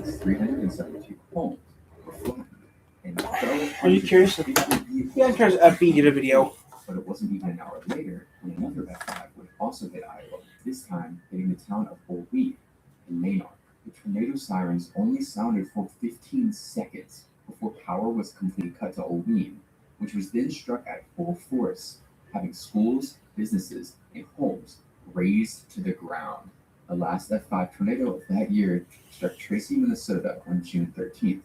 least 372 homes were flattened and fell Are you curious? 150 vehicles. Yeah, I'm curious. FB did a video. But it wasn't even an hour later when another F5 would also hit Iowa, this time hitting the town of Old Wheat in Maynard. The tornado sirens only sounded for 15 seconds before power was completely cut to Old Wheat, which was then struck at full force, having schools, businesses, and homes razed to the ground. The last F5 tornado of that year struck Tracy, Minnesota on June 13th.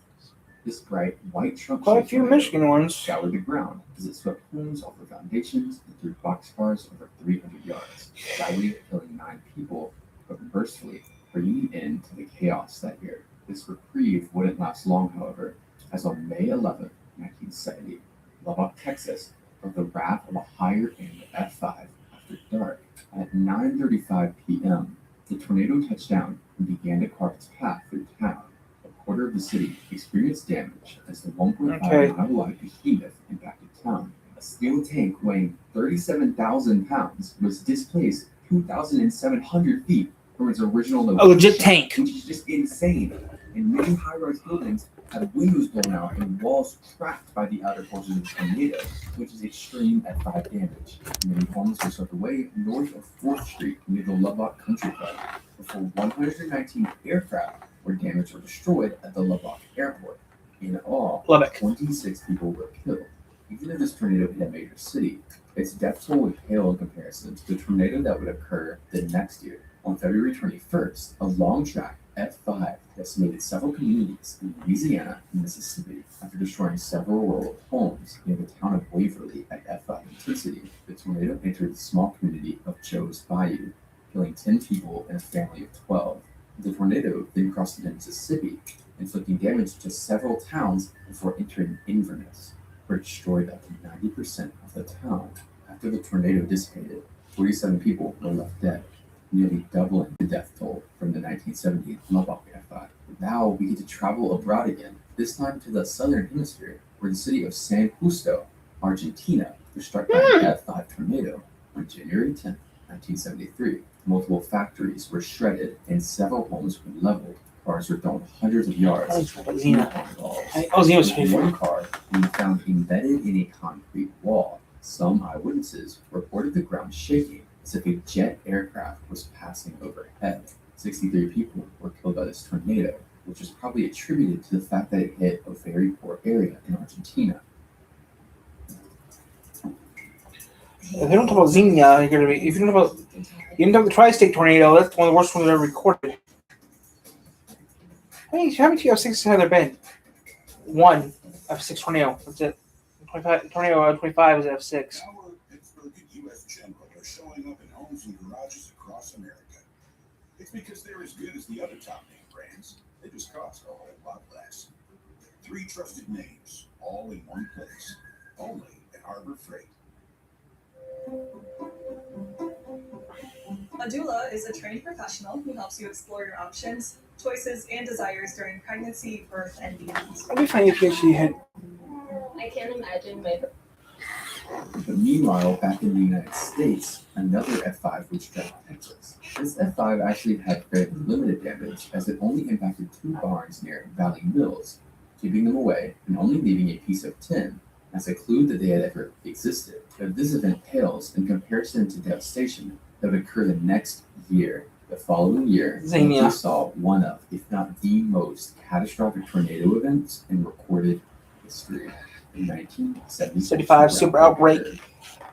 This bright white trunk Quite a few Michigan ones. scoured the ground as it swept homes off their foundations and threw boxcars over 300 yards, sadly killing 9 people, but mercifully bringing an end to the chaos that year. This reprieve wouldn't last long, however, as on May 11, 1970, Lubbock, Texas, felt the wrath of a higher-end F5 after dark. At 9:35 p.m., the tornado touched down and began to carve its path through town. A quarter of the city experienced damage as the 1.5-mile-wide behemoth impacted town. A steel tank weighing 37,000 pounds was displaced 2,700 feet from its original location. A legit tank. Which is just insane. And many high-rise buildings had windows blown out and walls cracked by the outer forces of the tornado, which is extreme F5 damage. Many homes were swept away north of 4th Street near the Lubbock Country Club, before 119 aircraft were damaged or destroyed at the Lubbock Airport. In all, Lubbock. 26 people were killed. Even if this tornado hit a major city, its death toll would pale in comparison to the tornado that would occur the next year. On February 21st, a long-track F5 decimated several communities in Louisiana and Mississippi after destroying several rural homes near the town of Waverly at F5 intensity. The tornado entered the small community of Joe's Bayou, killing 10 people and a family of 12. The tornado then crossed into Mississippi, inflicting damage to several towns before entering Inverness, where it destroyed up to 90% of the town. After the tornado dissipated, 47 people were left dead, nearly doubling the death toll from the 1970 Lubbock F5. Now we get to travel abroad again, this time to the southern hemisphere, where the city of San Justo, Argentina, was struck by an F5 tornado on January 10, 1973. Multiple factories were shredded and several homes were leveled. Cars were thrown hundreds of yards. One car being found embedded in a concrete wall. Some eyewitnesses reported the ground shaking as if a jet aircraft was passing overhead. 63 people were killed by this tornado, which is probably attributed to the fact that it hit a very poor area in Argentina. If you don't talk about Xenia, you're gonna be. If you don't talk about, you don't talk the tri-state tornado. That's one of the worst ones ever recorded. How many F6s have there been? One F6 tornado. That's it. 25 tornado. 25 is F6. Our Pittsburgh and U.S. General are showing up in homes and garages across America. It's because they're as good as the other top name brands. They just cost a whole lot less. 3 trusted names, all in one place. Only at Harbor Freight. A doula is a trained professional who helps you explore your options, choices, and desires during pregnancy, birth, and beyond. I'd be funny if you actually had. I can't imagine my. But meanwhile, back in the United States, another F5 would strike Texas. This F5 actually had fairly limited damage, as it only impacted 2 barns near Valley Mills, keeping them away and only leaving a piece of tin as a clue that they had ever existed. But this event pales in comparison to devastation that would occur the next year. The following year, Xenia we saw one of, if not the most catastrophic tornado events in recorded history. In 1975, super outbreak,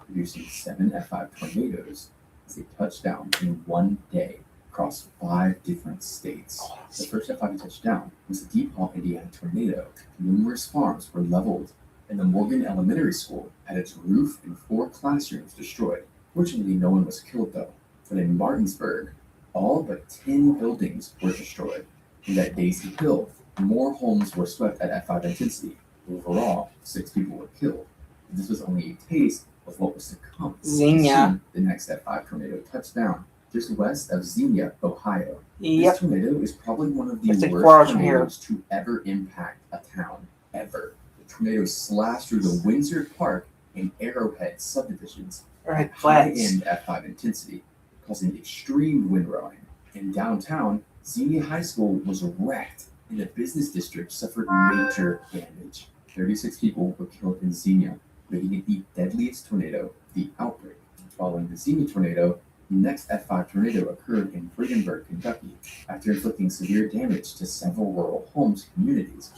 producing 7 F5 tornadoes as they touched down in one day across 5 different states. The first F5 to touch down was the DePaul, Indiana tornado. Numerous farms were leveled, and the Morgan Elementary School had its roof and 4 classrooms destroyed. Fortunately, no one was killed though. But in Martinsburg, all but 10 buildings were destroyed. And at Daisy Hill, more homes were swept at F5 intensity. Overall, 6 people were killed. This was only a taste of what was to come. Xenia. Soon, the next F5 tornado touched down just west of Xenia, Ohio. Yep. This tornado is probably one of the It's like 4 worst hours from here. tornadoes to ever impact a town, ever. The tornado slashed through the Windsor Park and Arrowhead subdivisions Right, at flats. high-end F5 intensity, causing extreme wind rowing. In downtown, Xenia High School was wrecked, in the business district suffered major damage. 36 people were killed in Xenia, making it the deadliest tornado of the outbreak. Following the Xenia tornado, the next F5 tornado occurred in Friedenberg, Kentucky, after inflicting severe damage to several rural homes communities.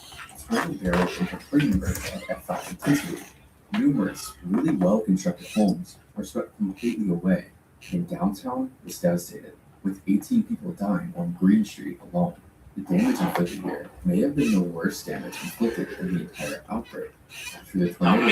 The tornado barreled into Friedenberg at F5 intensity. Numerous, really well-constructed homes were swept completely away, and downtown was devastated, with 18 people dying on Green Street alone. The damage inflicted here may have been the worst damage inflicted in the entire outbreak. After the tornado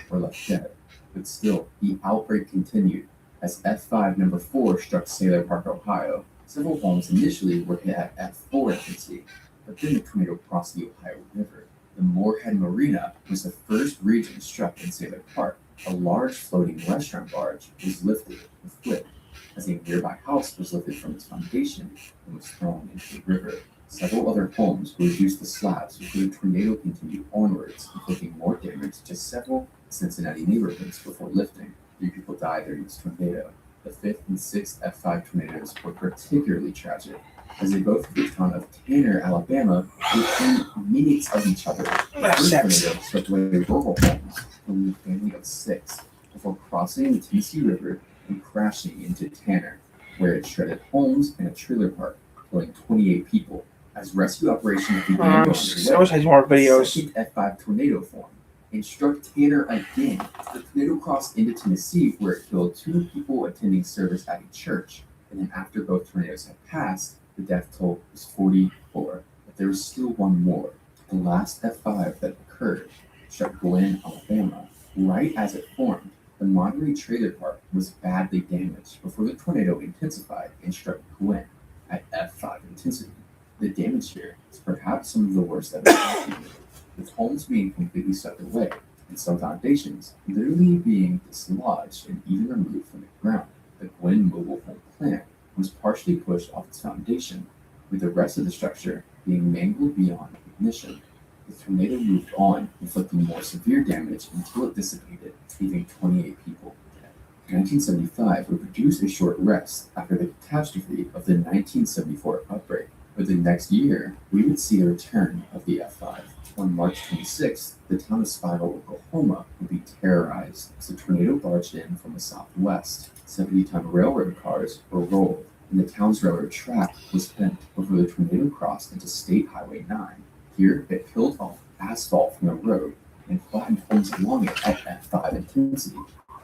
were left dead, but still, the outbreak continued as F5 number 4 struck Sailor Park, Ohio. Several homes initially were hit at F4 intensity, but then the tornado crossed the Ohio River. The Moorhead Marina was the first region struck in Sailor Park. A large floating restaurant barge was lifted and flipped as a nearby house was lifted from its foundation and was thrown into the river. Several other homes were reduced to slabs before the tornado continued onwards, inflicting more damage to several Cincinnati neighborhoods before lifting. 3 people died during this tornado. The 5th and 6th F5 tornadoes were particularly tragic, as they both hit the town of Tanner, Alabama, within minutes of each other. The first tornado swept away rural homes from a family of 6 before crossing the Tennessee River and crashing into Tanner, where it shredded homes and a trailer park, killing 28 people. As rescue operations began I wish I had more videos. the second F5 tornado formed and struck Tanner again. The tornado crossed into Tennessee, where it killed 2 people attending service at a church. And then after both tornadoes had passed, the death toll was 44. But there was still one more. The last F5 that occurred struck Glen, Alabama. Right as it formed, the Monterey Trailer Park was badly damaged before the tornado intensified and struck Glen at F5 intensity. The damage here is perhaps some of the worst ever documented, with homes being completely swept away and some foundations literally being dislodged and even removed from the ground. The Glen mobile home plant was partially pushed off its foundation, with the rest of the structure being mangled beyond recognition. The tornado moved on, inflicting more severe damage until it dissipated, leaving 28 people dead. 1975 would produce a short rest after the catastrophe of the 1974 outbreak, but the next year we would see the return of the F5. On March 26th, the town of Spiral, Oklahoma would be terrorized as the tornado barged in from the southwest. 70-ton railroad cars were rolled, and the town's railroad track was bent before the tornado crossed into State Highway 9. Here, it peeled off asphalt from the road and flattened homes along it at F5 intensity.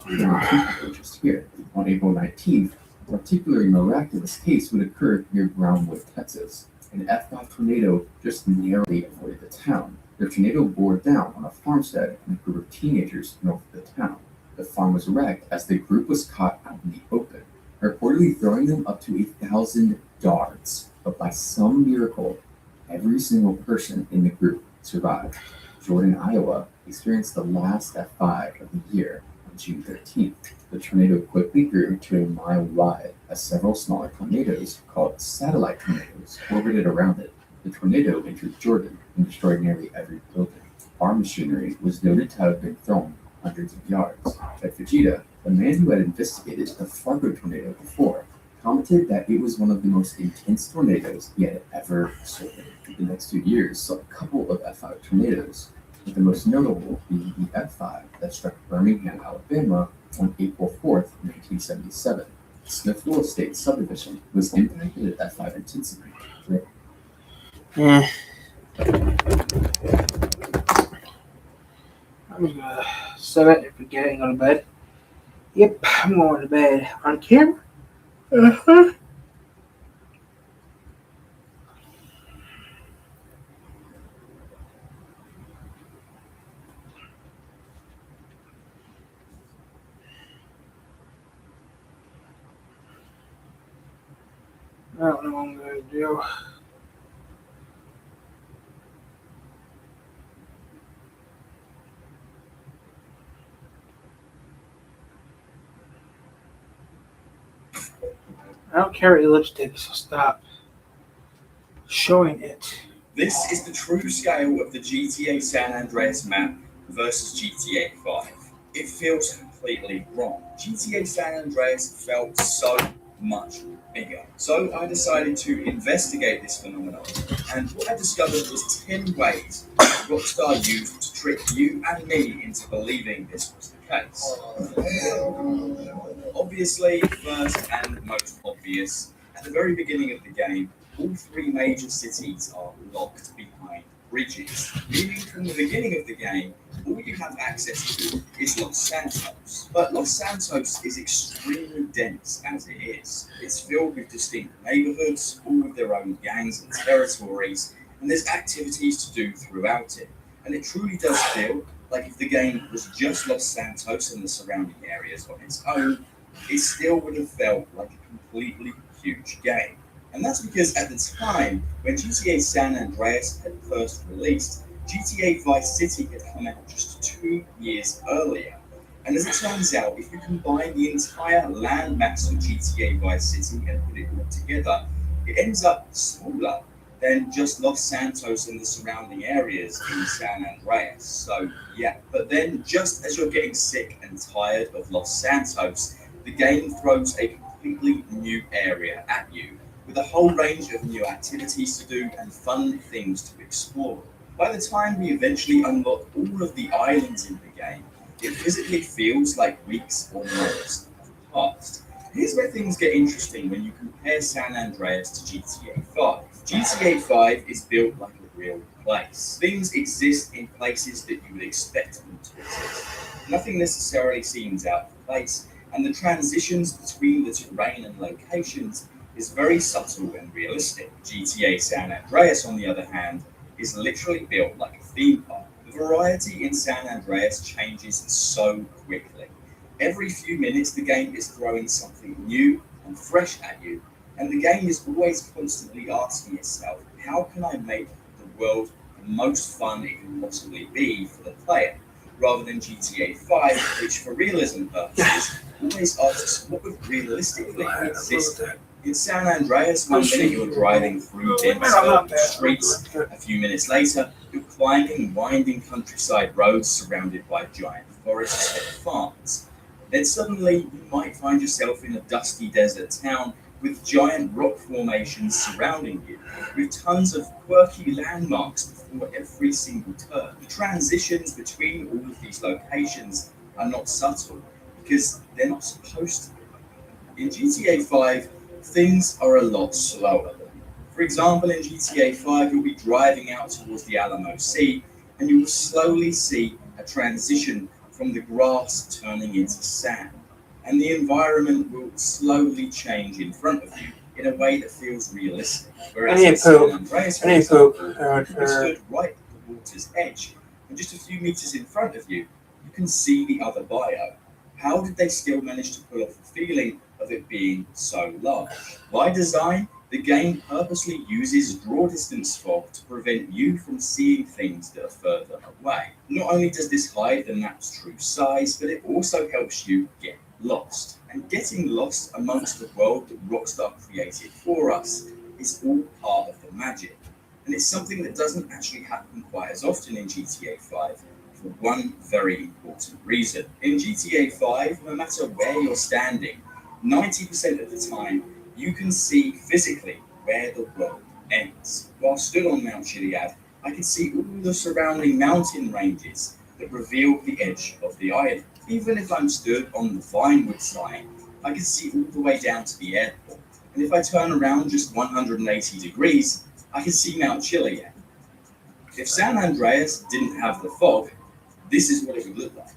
There were 2 people just here. On April 19th, a particularly miraculous case would occur near Brownwood, Texas. An F5 tornado just narrowly avoided the town. The tornado bore down on a farmstead and a group of teenagers north of the town. The farm was wrecked as the group was caught out in the open, reportedly throwing them up to 1,000 yards. But by some miracle, every single person in the group survived. Jordan, Iowa experienced the last F5 of the year on June 13th. The tornado quickly grew to a mile wide as several smaller tornadoes, called satellite tornadoes, orbited around it. The tornado entered Jordan and destroyed nearly every building. Farm machinery was noted to have been thrown hundreds of yards. At Fujita, the man who had investigated the Fargo tornado before commented that it was one of the most intense tornadoes he had ever observed. The next 2 years saw a couple of F5 tornadoes, with the most notable being the F5 that struck Birmingham, Alabama on April 4th, 1977. Smithville Estate subdivision was impacted at F5 intensity. I'm just gonna set it and forget it and go to bed. Yep, I'm going to bed on camera. Uh-huh. I don't know what I'm gonna do. I don't carry lipstick, so stop showing it. This is the true scale of the GTA San Andreas map versus GTA 5. It feels completely wrong. GTA San Andreas felt so much bigger. So I decided to investigate this phenomenon, and what I discovered was 10 ways Rockstar used to trick you and me into believing this was the case. Obviously, first and most obvious, at the very beginning of the game, all three major cities are locked behind bridges, meaning from the beginning of the game, all you have access to is Los Santos. But Los Santos is extremely dense as it is. It's filled with distinct neighborhoods, all with their own gangs and territories, and there's activities to do throughout it. And it truly does feel like if the game was just Los Santos and the surrounding areas on its own, it still would have felt like a completely huge game. And that's because at the time, when GTA San Andreas had first released, GTA Vice City had come out just 2 years earlier. And as it turns out, if you combine the entire land mass of GTA Vice City and put it all together, it ends up smaller than just Los Santos and the surrounding areas in San Andreas. So yeah, but then just as you're getting sick and tired of Los Santos, the game throws a completely new area at you, with a whole range of new activities to do and fun things to explore. By the time we eventually unlock all of the islands in the game, it physically feels like weeks or months have passed. Here's where things get interesting when you compare San Andreas to GTA 5. GTA 5 is built like a real place. Things exist in places that you would expect them to exist. Nothing necessarily seems out of place, and the transitions between the terrain and locations is very subtle and realistic. GTA San Andreas, on the other hand, is literally built like a theme park. The variety in San Andreas changes so quickly. Every few minutes, the game is throwing something new and fresh at you, and the game is always constantly asking itself, how can I make the world the most fun it can possibly be for the player? Rather than GTA 5, which for realism purposes always asks what would realistically exist. In San Andreas, one minute you're driving through dense urban streets, a few minutes later you're climbing winding countryside roads surrounded by giant forests and farms. Then suddenly you might find yourself in a dusty desert town with giant rock formations surrounding you, with tons of quirky landmarks before every single turn. The transitions between all of these locations are not subtle, because they're not supposed to be. In GTA 5, things are a lot slower. For example, in GTA 5, you'll be driving out towards the Alamo Sea, and you will slowly see a transition from the grass turning into sand. And the environment will slowly change in front of you in a way that feels realistic. Whereas in San Andreas, for example, you stood right at the water's edge, and just a few meters in front of you, you can see the other bio. How did they still manage to pull off the feeling of it being so large? By design, the game purposely uses draw distance fog to prevent you from seeing things that are further away. Not only does this hide the map's true size, but it also helps you get lost. And getting lost amongst the world that Rockstar created for us is all part of the magic. And it's something that doesn't actually happen quite as often in GTA 5 for one very important reason. In GTA 5, no matter where you're standing, 90% of the time, you can see physically where the world ends. While stood on Mount Chiliad, I can see all the surrounding mountain ranges that reveal the edge of the island. Even if I'm stood on the Vinewood side, I can see all the way down to the airport. And if I turn around just 180 degrees, I can see Mount Chiliad. If San Andreas didn't have the fog, this is what it would look like.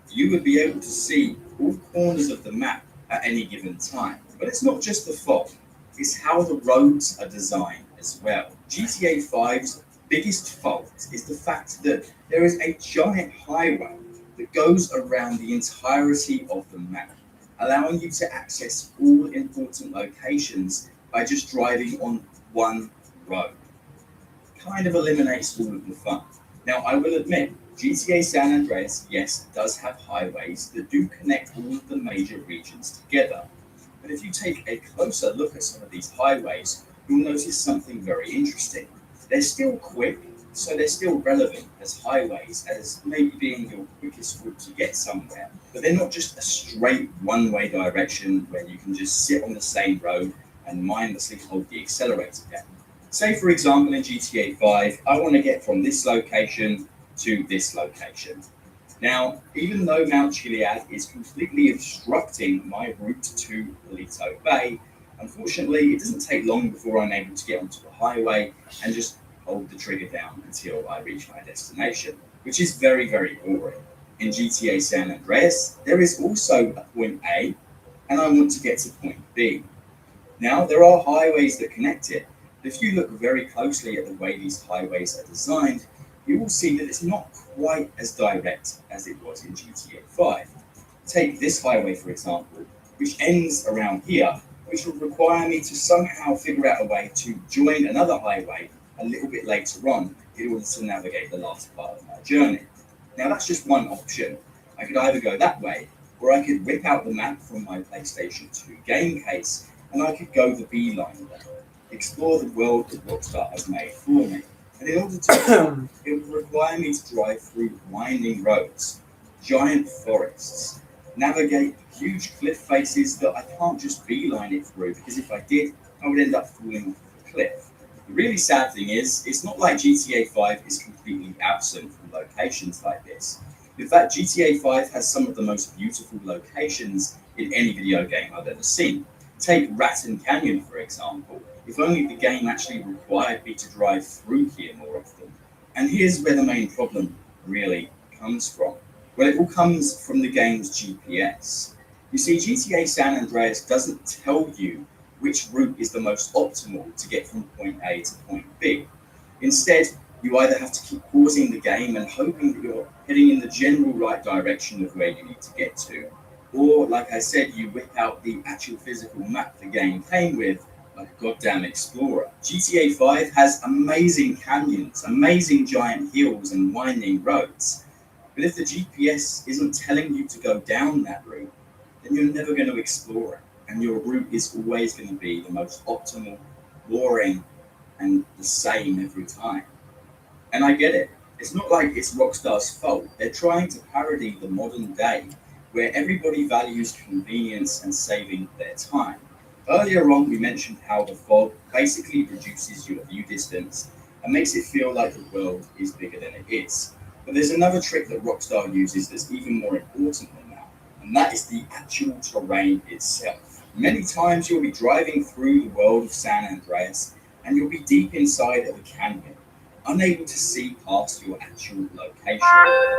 You would be able to see all corners of the map at any given time. But it's not just the fog, it's how the roads are designed as well. GTA 5's biggest fault is the fact that there is a giant highway that goes around the entirety of the map, allowing you to access all important locations by just driving on one road. Kind of eliminates all of the fun. Now, I will admit, GTA San Andreas, yes, does have highways that do connect all of the major regions together. But if you take a closer look at some of these highways, you'll notice something very interesting. They're still quick, so they're still relevant as highways, as maybe being your quickest route to get somewhere. But they're not just a straight one-way direction where you can just sit on the same road and mindlessly hold the accelerator down. Say, for example, in GTA 5, I want to get from this location to this location. Now, even though Mount Chiliad is completely obstructing my route to Paleto Bay, unfortunately, it doesn't take long before I'm able to get onto the highway and just hold the trigger down until I reach my destination, which is very, very boring. In GTA San Andreas, there is also a point A, and I want to get to point B. Now, there are highways that connect it, but if you look very closely at the way these highways are designed, you will see that it's not quite as direct as it was in GTA 5. Take this highway, for example, which ends around here, which would require me to somehow figure out a way to join another highway a little bit later on in order to navigate the last part of my journey. Now, that's just one option. I could either go that way, or I could whip out the map from my PlayStation 2 game case, and I could go the beeline way, explore the world that Rockstar has made for me. And in order to it would require me to drive through winding roads, giant forests, navigate huge cliff faces that I can't just beeline it through, because if I did, I would end up falling off the cliff. The really sad thing is, it's not like GTA 5 is completely absent from locations like this. In fact, GTA 5 has some of the most beautiful locations in any video game I've ever seen. Take Raton Canyon, for example. If only the game actually required me to drive through here more often. And here's where the main problem really comes from. Well, it all comes from the game's GPS. You see, GTA San Andreas doesn't tell you which route is the most optimal to get from point A to point B. Instead, you either have to keep pausing the game and hoping that you're heading in the general right direction of where you need to get to, or, like I said, you whip out the actual physical map the game came with, like a goddamn explorer. GTA 5 has amazing canyons, amazing giant hills and winding roads, but if the GPS isn't telling you to go down that route, then you're never going to explore it, and your route is always going to be the most optimal, boring, and the same every time. And I get it. It's not like it's Rockstar's fault. They're trying to parody the modern day, where everybody values convenience and saving their time. Earlier on, we mentioned how the fog basically reduces your view distance and makes it feel like the world is bigger than it is. But there's another trick that Rockstar uses that's even more important than that, and that is the actual terrain itself. Many times you'll be driving through the world of San Andreas and you'll be deep inside of a canyon, unable to see past your actual location.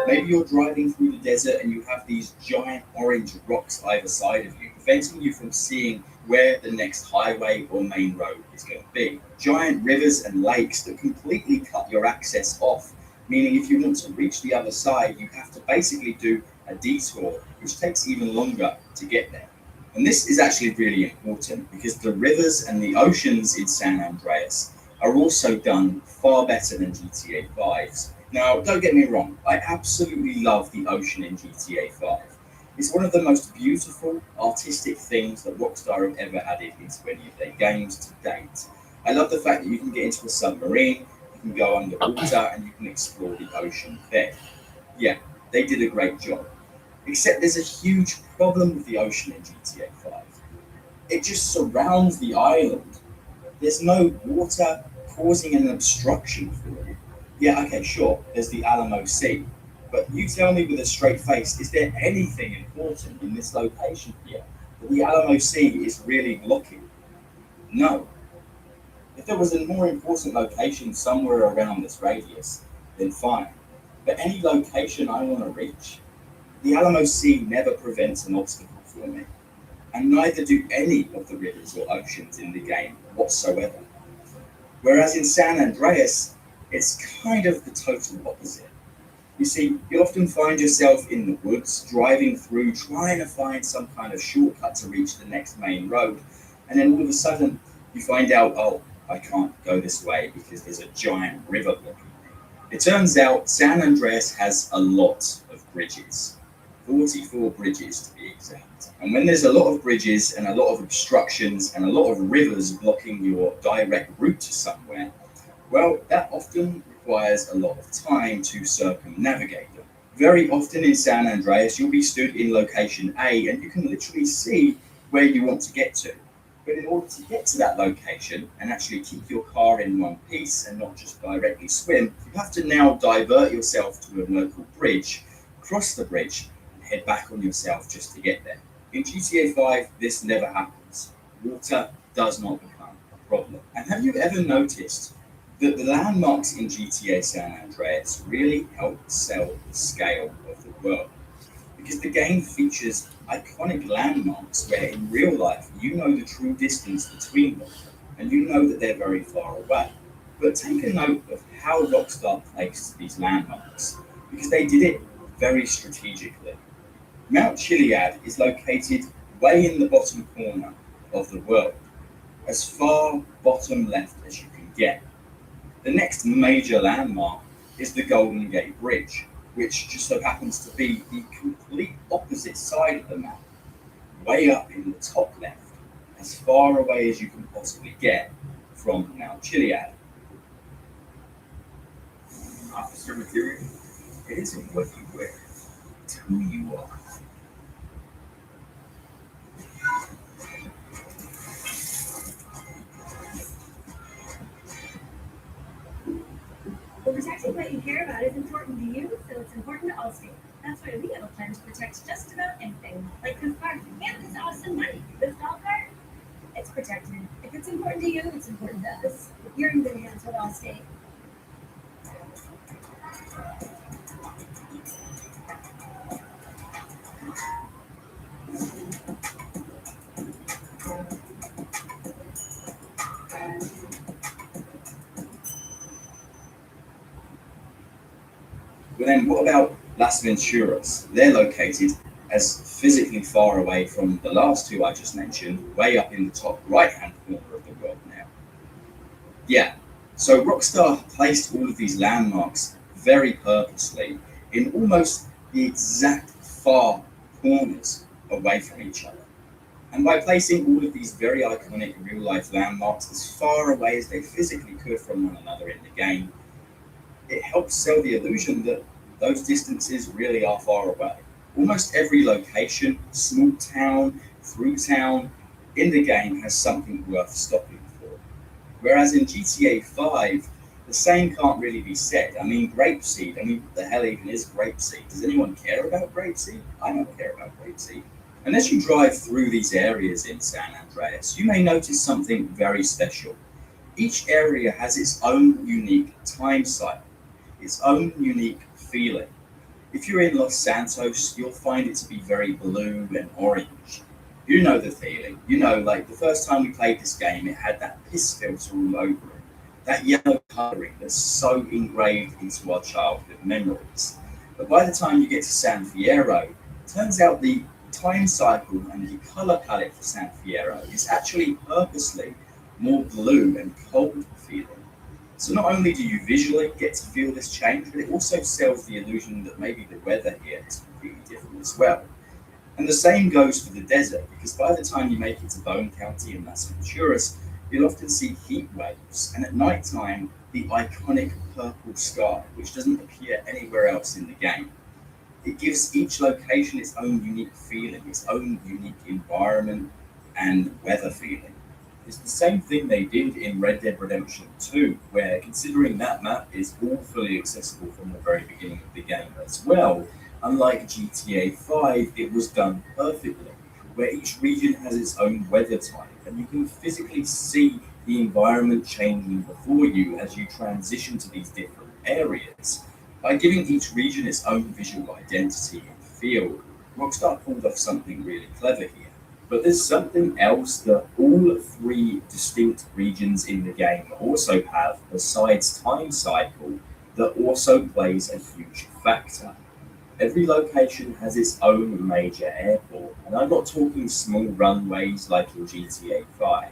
Maybe you're driving through the desert and you have these giant orange rocks either side of you, preventing you from seeing where the next highway or main road is going to be. Giant rivers and lakes that completely cut your access off, meaning if you want to reach the other side, you have to basically do a detour, which takes even longer to get there. And this is actually really important because the rivers and the oceans in San Andreas are also done far better than GTA 5's. Now, don't get me wrong, I absolutely love the ocean in GTA 5. It's one of the most beautiful, artistic things that Rockstar have ever added into any of their games to date. I love the fact that you can get into a submarine, you can go underwater, and you can explore the ocean there. Yeah, they did a great job. Except there's a huge problem with the ocean in GTA 5. It just surrounds the island. There's no water causing an obstruction for you. Yeah, okay, sure, there's the Alamo Sea. But you tell me with a straight face, is there anything important in this location here that the Alamo Sea is really blocking? No. If there was a more important location somewhere around this radius, then fine. But any location I want to reach, the Alamo Sea never prevents an obstacle for me. And neither do any of the rivers or oceans in the game whatsoever. Whereas in San Andreas, it's kind of the total opposite. You see, you'll often find yourself in the woods, driving through, trying to find some kind of shortcut to reach the next main road, and then all of a sudden, you find out, oh, I can't go this way because there's a giant river blocking me. It turns out San Andreas has a lot of bridges, 44 bridges to be exact. And when there's a lot of bridges and a lot of obstructions and a lot of rivers blocking your direct route to somewhere, well, that often requires a lot of time to circumnavigate them. Very often in San Andreas, you'll be stood in location A and you can literally see where you want to get to. But in order to get to that location and actually keep your car in one piece and not just directly swim, you have to now divert yourself to a local bridge, cross the bridge, and head back on yourself just to get there. In GTA 5, this never happens. Water does not become a problem. And have you ever noticed that the landmarks in GTA San Andreas really help sell the scale of the world? Because the game features iconic landmarks where in real life you know the true distance between them and you know that they're very far away. But take a note of how Rockstar placed these landmarks, because they did it very strategically. Mount Chiliad is located way in the bottom corner of the world, as far bottom left as you can get. The next major landmark is the Golden Gate Bridge, which just so happens to be the complete opposite side of the map, way up in the top left, as far away as you can possibly get from Mount Chiliad. Officer Material, it isn't what you wear, it's who you are. Well, protecting what you care about is important to you, so it's important to Allstate. That's why we have a plan to protect just about anything, like this car and this awesome money. This golf cart, it's protected. If it's important to you, it's important to us. You're in good hands with Allstate. But then what about Las Venturas? They're located as physically far away from the last two I just mentioned, way up in the top right-hand corner of the world now. Yeah, so Rockstar placed all of these landmarks very purposely in almost the exact far corners away from each other. And by placing all of these very iconic real-life landmarks as far away as they physically could from one another in the game, it helps sell the illusion that those distances really are far away. Almost every location, small town, through town, in the game has something worth stopping for. Whereas in GTA 5, the same can't really be said. I mean, Grapeseed, what the hell even is Grapeseed? Does anyone care about Grapeseed? I don't care about Grapeseed. And as you drive through these areas in San Andreas, you may notice something very special. Each area has its own unique time cycle, its own unique feeling. If you're in Los Santos, you'll find it to be very blue and orange. You know the feeling. You know, like the first time we played this game, it had that piss filter all over it. That yellow colouring that's so engraved into our childhood memories. But by the time you get to San Fierro, it turns out the time cycle and the colour palette for San Fierro is actually purposely more blue and cold feeling. So not only do you visually get to feel this change, but it also sells the illusion that maybe the weather here is completely different as well. And the same goes for the desert, because by the time you make it to Bone County and Las Venturas, you'll often see heat waves, and at night time, the iconic purple sky, which doesn't appear anywhere else in the game. It gives each location its own unique feeling, its own unique environment and weather feeling. It's the same thing they did in Red Dead Redemption 2, where considering that map is all fully accessible from the very beginning of the game as well, unlike GTA 5, it was done perfectly, where each region has its own weather type, and you can physically see the environment changing before you as you transition to these different areas. By giving each region its own visual identity and feel, Rockstar pulled off something really clever here. But there's something else that all three distinct regions in the game also have, besides time cycle, that also plays a huge factor. Every location has its own major airport, and I'm not talking small runways like in GTA 5.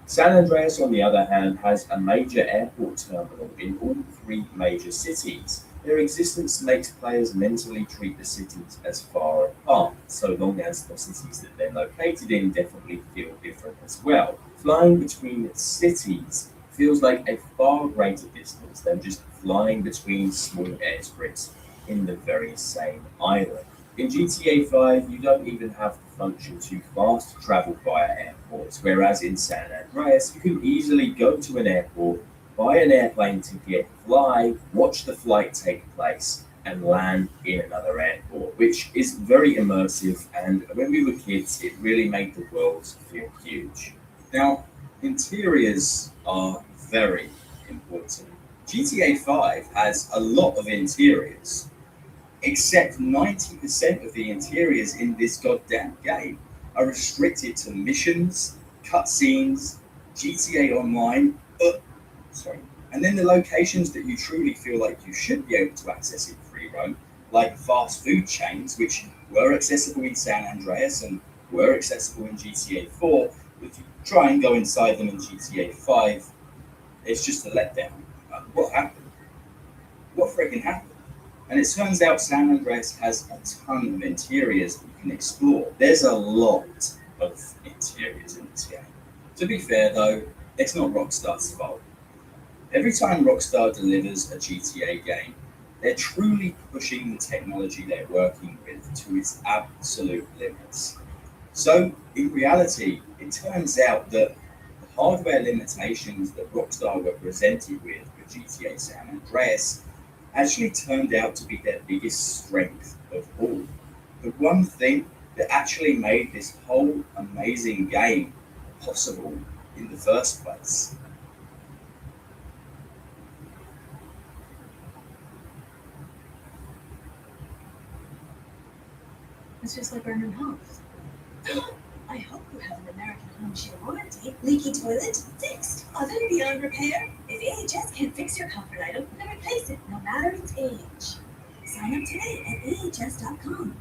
San Andreas, on the other hand, has a major airport terminal in all three major cities. Their existence makes players mentally treat the cities as far apart, so long as the cities that they're located in definitely feel different as well. Flying between cities feels like a far greater distance than just flying between small airstrips in the very same island. In GTA 5, you don't even have the function to fast travel via airports, whereas in San Andreas, you can easily go to an airport, buy an airplane ticket, fly, watch the flight take place, and land in another airport, which is very immersive. And when we were kids, it really made the world feel huge. Now, interiors are very important. GTA 5 has a lot of interiors, except 90% of the interiors in this goddamn game are restricted to missions, cutscenes, GTA Online, sorry, and then the locations that you truly feel like you should be able to access in free roam, like fast food chains, which were accessible in San Andreas and were accessible in GTA 4. If you try and go inside them in GTA 5, it's just a letdown. What happened? What freaking happened? And it turns out San Andreas has a ton of interiors that you can explore. There's a lot of interiors in this game. To be fair though, it's not Rockstar's fault. Every time Rockstar delivers a GTA game, they're truly pushing the technology they're working with to its absolute limits. So, in reality, it turns out that the hardware limitations that Rockstar were presented with GTA San Andreas actually turned out to be their biggest strength of all. The one thing that actually made this whole amazing game possible in the first place. It's just like our new house. I hope you have an American Home Share warranty. Leaky toilet? Fixed. Oven beyond repair? If AHS can't fix your comfort item, then replace it, no matter its age. Sign up today at ahs.com.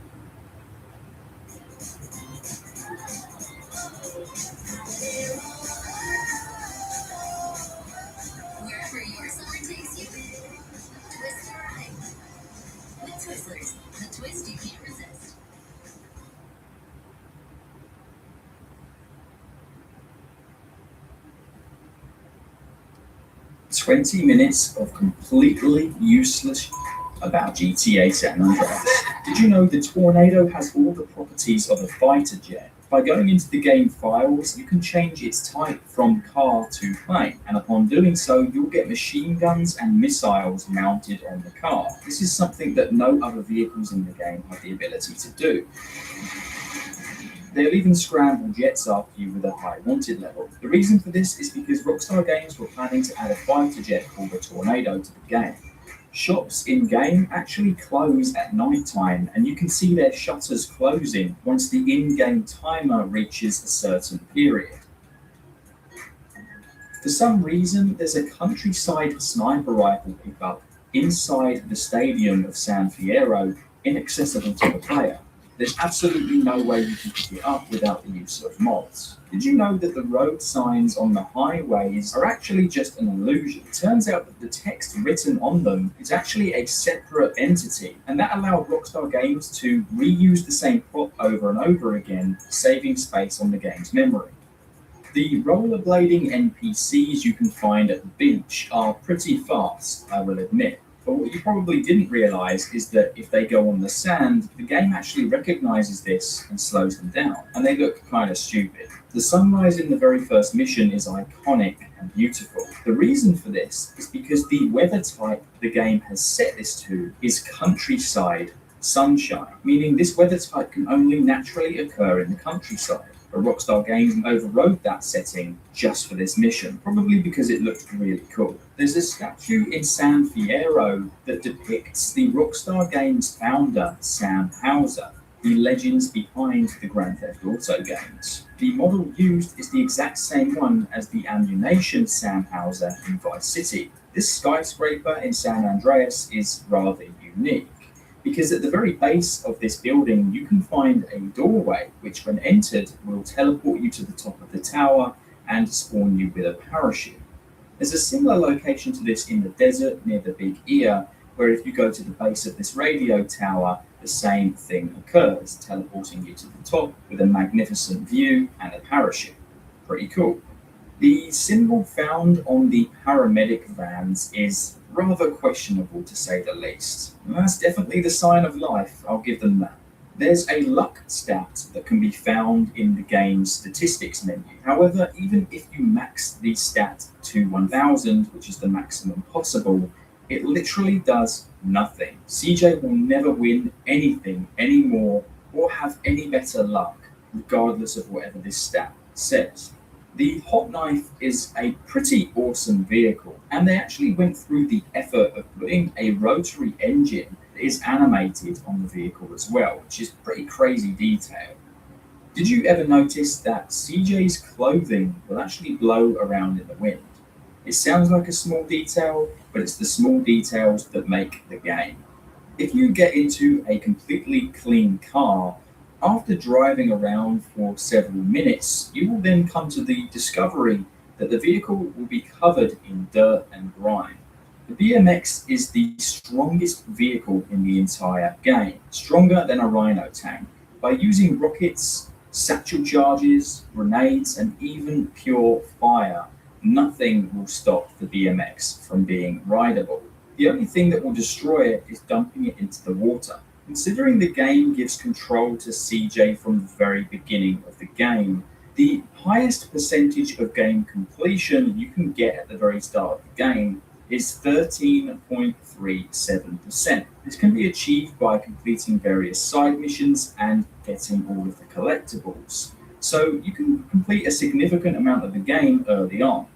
Wherever your summer takes you, twist your ride. With Twizzlers, the twist you can't resist. 20 minutes of completely useless about GTA San Andreas. Did you know the Tornado has all the properties of a fighter jet? By going into the game files, you can change its type from car to plane, and upon doing so, you'll get machine guns and missiles mounted on the car. This is something that no other vehicles in the game have the ability to do. They'll even scramble jets after you with a high wanted level. The reason for this is because Rockstar Games were planning to add a fighter jet called the Tornado to the game. Shops in-game actually close at night time, and you can see their shutters closing once the in-game timer reaches a certain period. For some reason, there's a countryside sniper rifle pickup inside the stadium of San Fierro, inaccessible to the player. There's absolutely no way you can pick it up without the use of mods. Did you know that the road signs on the highways are actually just an illusion? It turns out that the text written on them is actually a separate entity, and that allowed Rockstar Games to reuse the same plot over and over again, saving space on the game's memory. The rollerblading NPCs you can find at the beach are pretty fast, I will admit. But what you probably didn't realize is that if they go on the sand, the game actually recognizes this and slows them down, and they look kind of stupid. The sunrise in the very first mission is iconic and beautiful. The reason for this is because the weather type the game has set this to is countryside sunshine, meaning this weather type can only naturally occur in the countryside. But Rockstar Games overrode that setting just for this mission, probably because it looked really cool. There's a statue in San Fierro that depicts the Rockstar Games founder, Sam Houser, the legends behind the Grand Theft Auto games. The model used is the exact same one as the Ammunition Sam Houser in Vice City. This skyscraper in San Andreas is rather unique, because at the very base of this building you can find a doorway which when entered will teleport you to the top of the tower and spawn you with a parachute. There's a similar location to this in the desert near the Big Ear, where if you go to the base of this radio tower, the same thing occurs, teleporting you to the top with a magnificent view and a parachute. Pretty cool. The symbol found on the paramedic vans is rather questionable to say the least. That's definitely the sign of life, I'll give them that. There's a luck stat that can be found in the game's statistics menu. However, even if you max the stat to 1000, which is the maximum possible, it literally does nothing. CJ will never win anything anymore or have any better luck, regardless of whatever this stat says. The Hot Knife is a pretty awesome vehicle, and they actually went through the effort of putting a rotary engine that is animated on the vehicle as well, which is pretty crazy detail. Did you ever notice that CJ's clothing will actually blow around in the wind? It sounds like a small detail, but it's the small details that make the game. If you get into a completely clean car, after driving around for several minutes, you will then come to the discovery that the vehicle will be covered in dirt and grime. The BMX is the strongest vehicle in the entire game, stronger than a Rhino tank. By using rockets, satchel charges, grenades, and even pure fire, nothing will stop the BMX from being rideable. The only thing that will destroy it is dumping it into the water. Considering the game gives control to CJ from the very beginning of the game, the highest percentage of game completion you can get at the very start of the game is 13.37%. This can be achieved by completing various side missions and getting all of the collectibles. So you can complete a significant amount of the game early on.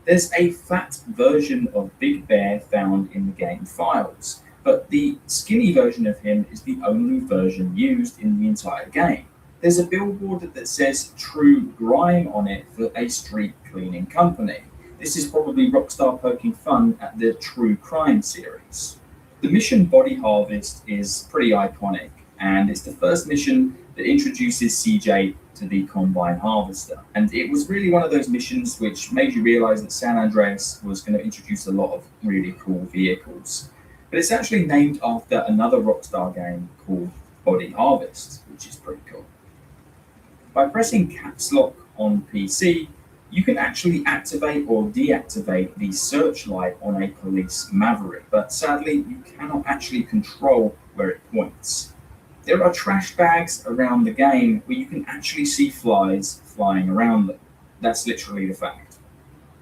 There's a fat version of Big Bear found in the game files, but the skinny version of him is the only version used in the entire game. There's a billboard that says True Grime on it for a street cleaning company. This is probably Rockstar poking fun at the True Crime series. The mission Body Harvest is pretty iconic, and it's the first mission that introduces CJ to the Combine Harvester. And it was really one of those missions which made you realize that San Andreas was going to introduce a lot of really cool vehicles. But it's actually named after another Rockstar game called Body Harvest, which is pretty cool. By pressing caps lock on PC, you can actually activate or deactivate the searchlight on a police Maverick, but sadly you cannot actually control where it points. There are trash bags around the game where you can actually see flies flying around them. That's literally the fact.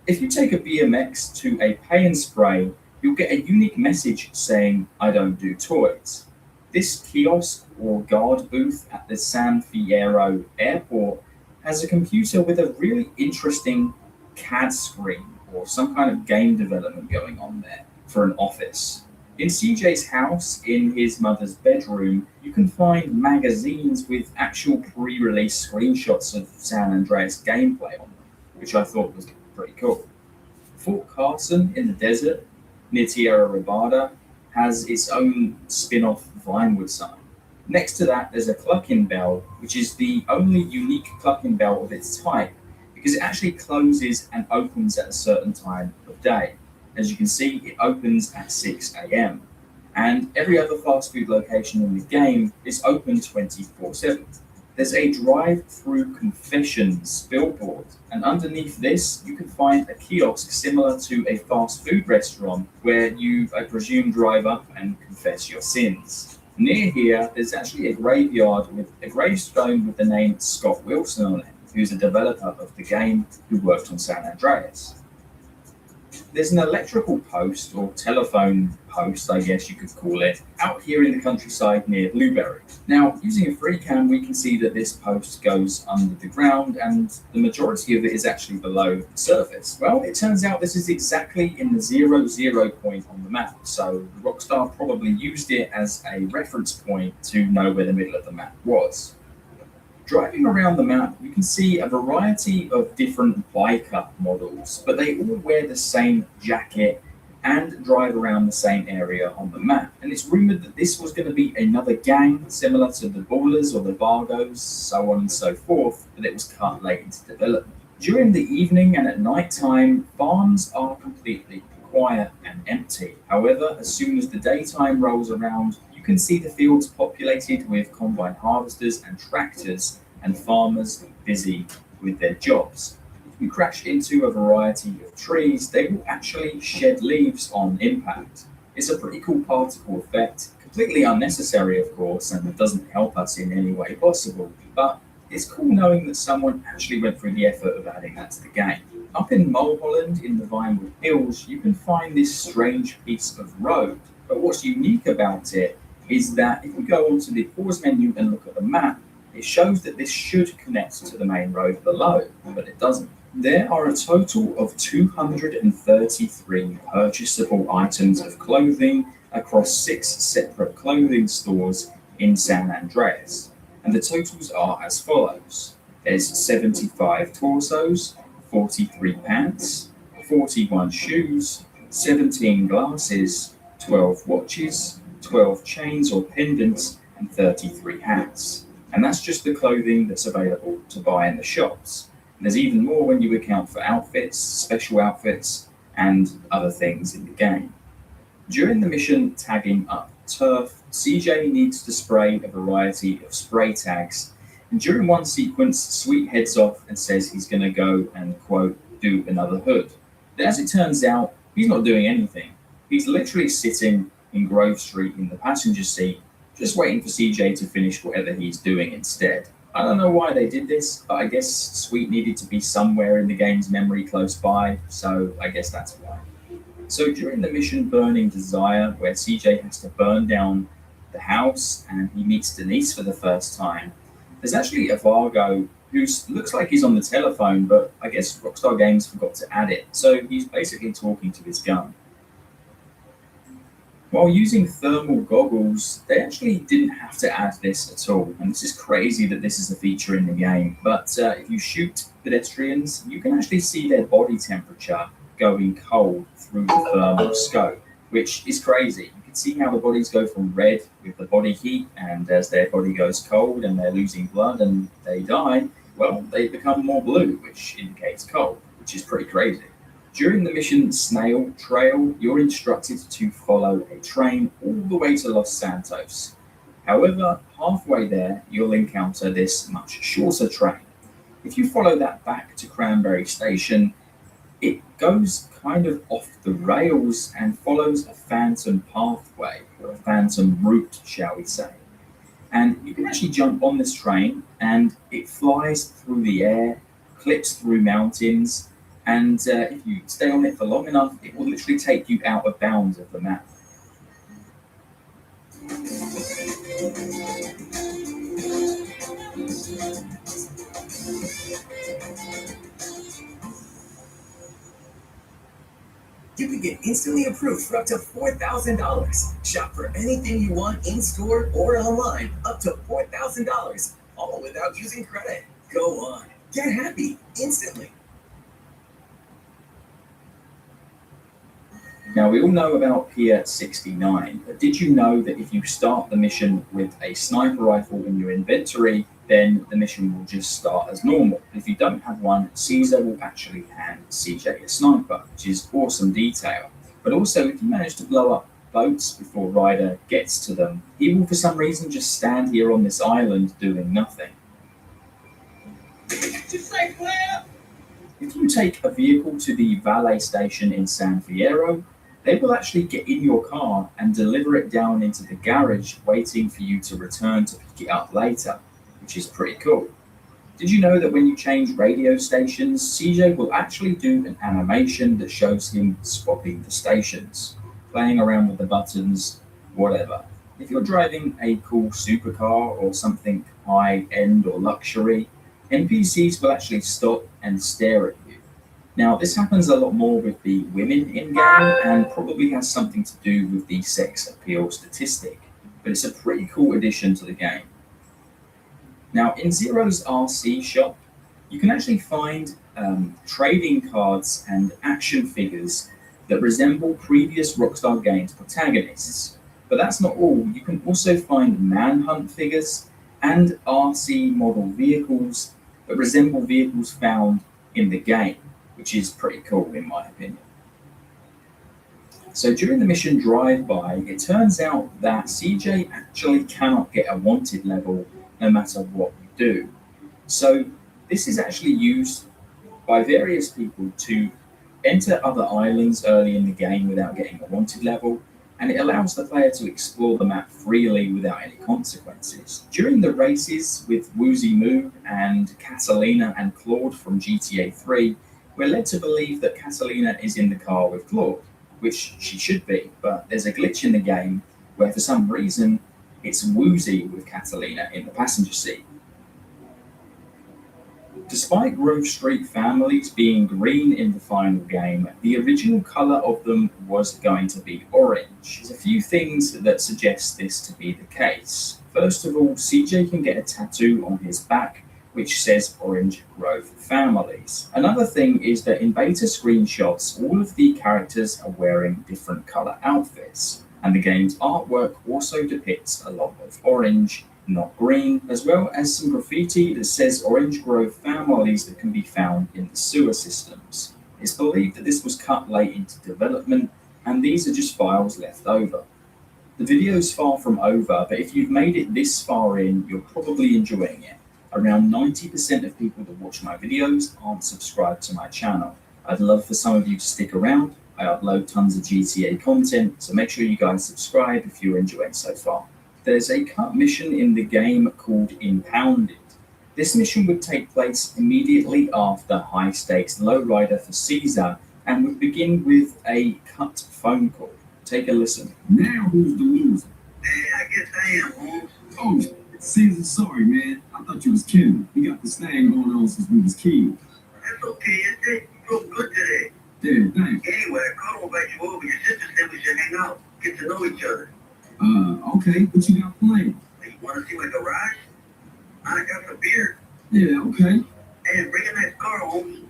If you take a BMX to a pay and spray, you'll get a unique message saying, "I don't do toys." This kiosk or guard booth at the San Fierro airport has a computer with a really interesting CAD screen or some kind of game development going on there for an office. In CJ's house, in his mother's bedroom, you can find magazines with actual pre-release screenshots of San Andreas gameplay on them, which I thought was pretty cool. Fort Carson in the desert, near Tierra Nevada, has its own spin-off Vinewood sign. Next to that, there's a Clucking Bell, which is the only unique Clucking Bell of its type, because it actually closes and opens at a certain time of day. As you can see, it opens at 6 a.m. And every other fast food location in the game is open 24/7. There's a drive-through confessions billboard, and underneath this, you can find a kiosk similar to a fast food restaurant where you, I presume, drive up and confess your sins. Near here, there's actually a graveyard with a gravestone with the name Scott Wilson on it, who's a developer of the game who worked on San Andreas. There's an electrical post, or telephone post, I guess you could call it, out here in the countryside near Blueberry. Now, using a free cam, we can see that this post goes under the ground, and the majority of it is actually below the surface. Well, it turns out this is exactly in the 0 point on the map, so Rockstar probably used it as a reference point to know where the middle of the map was. Driving around the map, you can see a variety of different biker models, but they all wear the same jacket and drive around the same area on the map. And it's rumored that this was going to be another gang similar to the Ballers or the Vargos, so on and so forth, but it was cut late into development. During the evening and at night time, farms are completely quiet and empty. However, as soon as the daytime rolls around, you can see the fields populated with combine harvesters and tractors and farmers busy with their jobs. If you crash into a variety of trees, they will actually shed leaves on impact. It's a pretty cool particle effect Completely unnecessary, of course, and it doesn't help us in any way possible, but it's cool knowing that someone actually went through the effort of adding that to the game. Up in Mulholland, in the Vinewood Hills, you can find this strange piece of road, but what's unique about it is that if we go onto the pause menu and look at the map, it shows that this should connect to the main road below, but it doesn't. There are a total of 233 purchasable items of clothing across 6 separate clothing stores in San Andreas, and the totals are as follows. There's 75 torsos, 43 pants, 41 shoes, 17 glasses, 12 watches, 12 chains or pendants, and 33 hats. And that's just the clothing that's available to buy in the shops. And there's even more when you account for outfits, special outfits, and other things in the game. During the mission Tagging Up Turf, CJ needs to spray a variety of spray tags. And during one sequence, Sweet heads off and says he's going to go and, quote, do another hood. But as it turns out, he's not doing anything. He's literally sitting in Grove Street in the passenger seat, just waiting for CJ to finish whatever he's doing instead. I don't know why they did this, but I guess Sweet needed to be somewhere in the game's memory close by, so I guess that's why. So during the mission Burning Desire, where CJ has to burn down the house and he meets Denise for the first time, there's actually a Vargo who looks like he's on the telephone, but I guess Rockstar Games forgot to add it, so he's basically talking to his gun. While using thermal goggles, they actually didn't have to add this at all, and this is crazy that this is a feature in the game, but if you shoot pedestrians, you can actually see their body temperature going cold through the thermal scope, which is crazy. You can see how the bodies go from red with the body heat, and as their body goes cold and they're losing blood and they die, well, they become more blue, which indicates cold, which is pretty crazy. During the mission Snail Trail, you're instructed to follow a train all the way to Los Santos. However, halfway there, you'll encounter this much shorter train. If you follow that back to Cranberry Station, it goes kind of off the rails and follows a phantom pathway, or a phantom route, shall we say. And you can actually jump on this train, and it flies through the air, clips through mountains, and if you stay on it for long enough, it will literally take you out of bounds of the map. You can get instantly approved for up to $4,000. Shop for anything you want in-store or online, up to $4,000, all without using credit. Go on, get happy instantly. Now, we all know about Pier 69, but did you know that if you start the mission with a sniper rifle in your inventory, then the mission will just start as normal? If you don't have one, Caesar will actually hand CJ a sniper, which is awesome detail. But also, if you manage to blow up boats before Ryder gets to them, he will for some reason just stand here on this island doing nothing. If you take a vehicle to the valet station in San Fierro, they will actually get in your car and deliver it down into the garage, waiting for you to return to pick it up later, which is pretty cool. Did you know that when you change radio stations, CJ will actually do an animation that shows him swapping the stations, playing around with the buttons, whatever. If you're driving a cool supercar or something high-end or luxury, NPCs will actually stop and stare at you. Now, this happens a lot more with the women in-game and probably has something to do with the sex appeal statistic, but it's a pretty cool addition to the game. Now, in Zero's RC shop, you can actually find trading cards and action figures that resemble previous Rockstar Games protagonists. But that's not all. You can also find Manhunt figures and RC model vehicles that resemble vehicles found in the game, which is pretty cool in my opinion. So during the mission Drive-By, it turns out that CJ actually cannot get a wanted level no matter what you do. So this is actually used by various people to enter other islands early in the game without getting a wanted level, and it allows the player to explore the map freely without any consequences. During the races with Woozy Moo and Catalina and Claude from GTA 3, we're led to believe that Catalina is in the car with Claude, which she should be, but there's a glitch in the game where for some reason it's Woozy with Catalina in the passenger seat. Despite Grove Street families being green in the final game, the original colour of them was going to be orange. There's a few things that suggest this to be the case. First of all, CJ can get a tattoo on his back which says Orange Grove Families. Another thing is that in beta screenshots, all of the characters are wearing different colour outfits, and the game's artwork also depicts a lot of orange, not green, as well as some graffiti that says Orange Grove Families that can be found in the sewer systems. It's believed that this was cut late into development, and these are just files left over. The video's far from over, but if you've made it this far in, you're probably enjoying it. Around 90% of people that watch my videos aren't subscribed to my channel. I'd love for some of you to stick around. I upload tons of GTA content, so make sure you guys subscribe if you're enjoying so far. There's a cut mission in the game called Impounded. This mission would take place immediately after High Stakes Lowrider for Caesar and would begin with a cut phone call. Take a listen. Now who's the loser? I guess I am, Holmes. Oh, Caesar, sorry, man. I thought you was kidding. We got this thing going on since we was kids. That's okay, you look good today. Yeah, thanks. Anyway, I called invite you over. Your sister said we should hang out, get to know each other. Okay. What you got planned? Hey, you want to see my garage? I got some beer. Yeah, okay. Hey, bring a nice car, Holmes.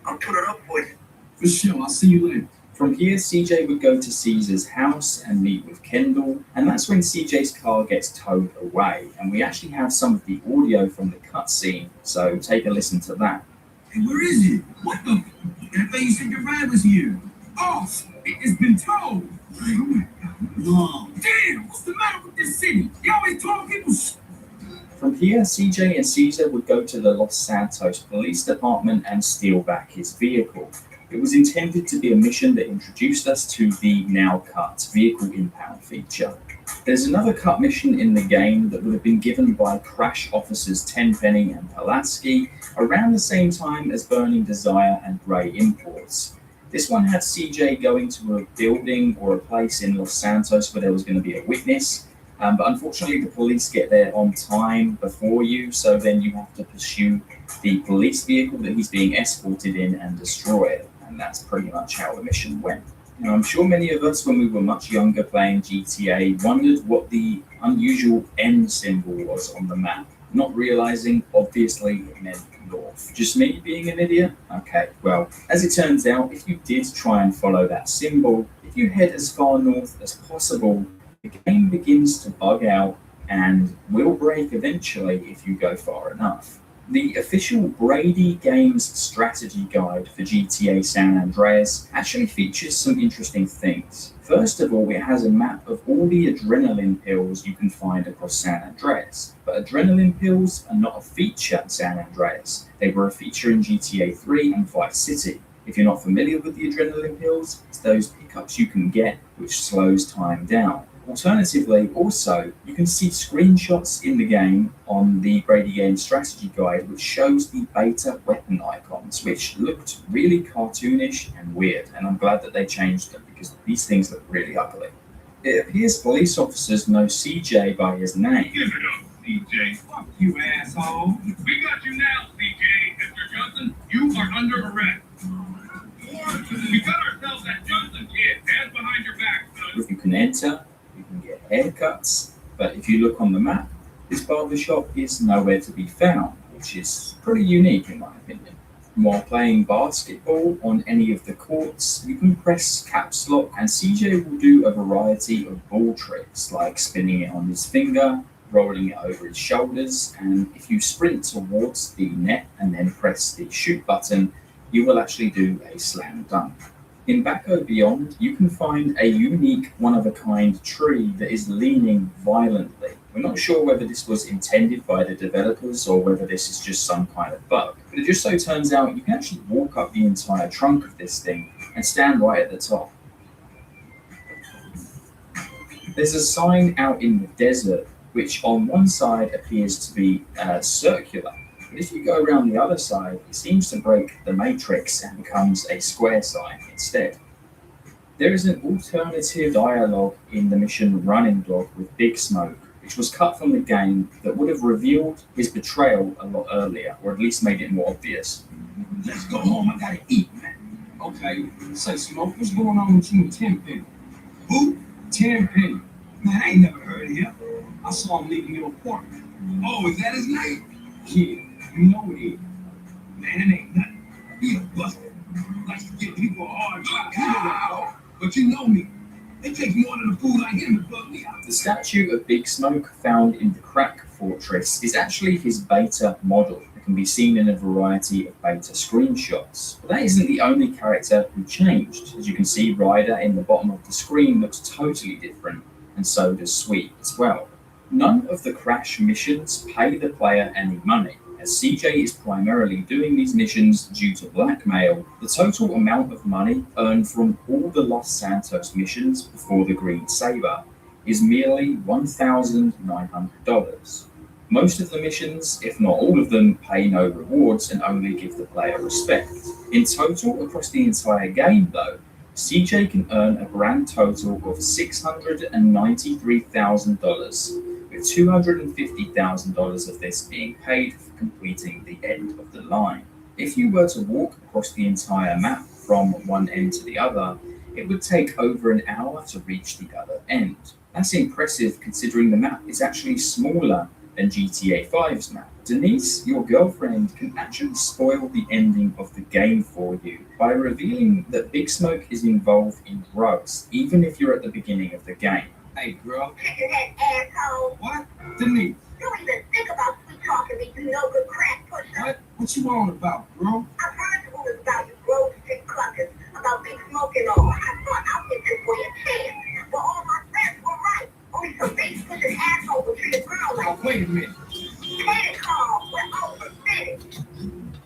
I'll tune it up for you. For sure. I'll see you later. From here, CJ would go to Caesar's house and meet with Kendall, and that's when CJ's car gets towed away. And we actually have some of the audio from the cutscene, so take a listen to that. Hey, where is it? What the? That thing you said your ride was here. Oh, it's been towed. Oh my God. Long. Damn, what's the matter with this city? You always towing people's. From here, CJ and Caesar would go to the Los Santos Police Department and steal back his vehicle. It was intended to be a mission that introduced us to the now cut vehicle impound feature. There's another cut mission in the game that would have been given by Crash Officers Tenpenny and Pulaski around the same time as Burning Desire and Grey Imports. This one had CJ going to a building or a place in Los Santos where there was going to be a witness, but unfortunately the police get there on time before you, so then you have to pursue the police vehicle that he's being escorted in and destroy it. And that's pretty much how the mission went. Now, I'm sure many of us, when we were much younger playing GTA, wondered what the unusual N symbol was on the map, not realizing, obviously, it meant north. Just me being an idiot? Okay, well, as it turns out, if you did try and follow that symbol, if you head as far north as possible, the game begins to bug out and will break eventually if you go far enough. The official Brady Games strategy guide for GTA San Andreas actually features some interesting things. First of all, it has a map of all the adrenaline pills you can find across San Andreas. But adrenaline pills are not a feature in San Andreas. They were a feature in GTA 3 and Vice City. If you're not familiar with the adrenaline pills, it's those pickups you can get which slows time down. Alternatively, also, you can see screenshots in the game on the Brady Games strategy guide which shows the beta weapon icons, which looked really cartoonish and weird, and I'm glad that they changed them because these things look really ugly. It appears police officers know CJ by his name. Give it up, CJ. Fuck you, asshole. We got you now, CJ. Mr. Johnson, you are under arrest. We got ourselves that Johnson kid. Hands behind your back, son. You can enter. You can get haircuts, but if you look on the map, this barbershop is nowhere to be found, which is pretty unique in my opinion. While playing basketball on any of the courts, you can press caps lock and CJ will do a variety of ball tricks, like spinning it on his finger, rolling it over his shoulders, and if you sprint towards the net and then press the shoot button, you will actually do a slam dunk. In Baco Beyond, you can find a unique one-of-a-kind tree that is leaning violently. We're not sure whether this was intended by the developers or whether this is just some kind of bug, but it just so turns out you can actually walk up the entire trunk of this thing and stand right at the top. There's a sign out in the desert which on one side appears to be circular, but if you go around the other side, it seems to break the matrix and becomes a square sign instead. There is an alternative dialogue in the mission Running Dog with Big Smoke, which was cut from the game that would have revealed his betrayal a lot earlier, or at least made it more obvious. Let's go home. I gotta eat, man. Okay, say, Smoke, what's going on with you and Tenpenny? Who? Tenpenny. Man, I ain't never heard of him. I saw him leaving your apartment. Oh, is that his name? Yeah, you know it is. Man, it ain't nothing. He a buster. Likes to give people a hard time. You know that, bro. But you know me. It takes more than a fool like him to bug me out. The statue of Big Smoke found in the Crack Fortress is actually his beta model that can be seen in a variety of beta screenshots. But that isn't the only character who changed. As you can see, Ryder in the bottom of the screen looks totally different, and so does Sweet as well. None of the Crash missions pay the player any money, as CJ is primarily doing these missions due to blackmail. The total amount of money earned from all the Los Santos missions before the Green Saber is merely $1,900. Most of the missions, if not all of them, pay no rewards and only give the player respect. In total, across the entire game though, CJ can earn a grand total of $693,000, with $250,000 of this being paid for completing the end of the line. If you were to walk across the entire map from one end to the other, it would take over an hour to reach the other end. That's impressive considering the map is actually smaller than GTA 5's map. Denise, your girlfriend, can actually spoil the ending of the game for you by revealing that Big Smoke is involved in drugs, even if you're at the beginning of the game. Hey, girl. Listen, that asshole. What? Denise. Don't even think about sweet talking me, you no good crack pusher. What? What you on about, bro? I heard the rumors about you road stick cluckers, about Big Smoke and all. I thought I'll get this boy a chance. But all my friends were right. Only some big pushing asshole would treat a girl Now, like wait a minute. Panic call, we're over finished.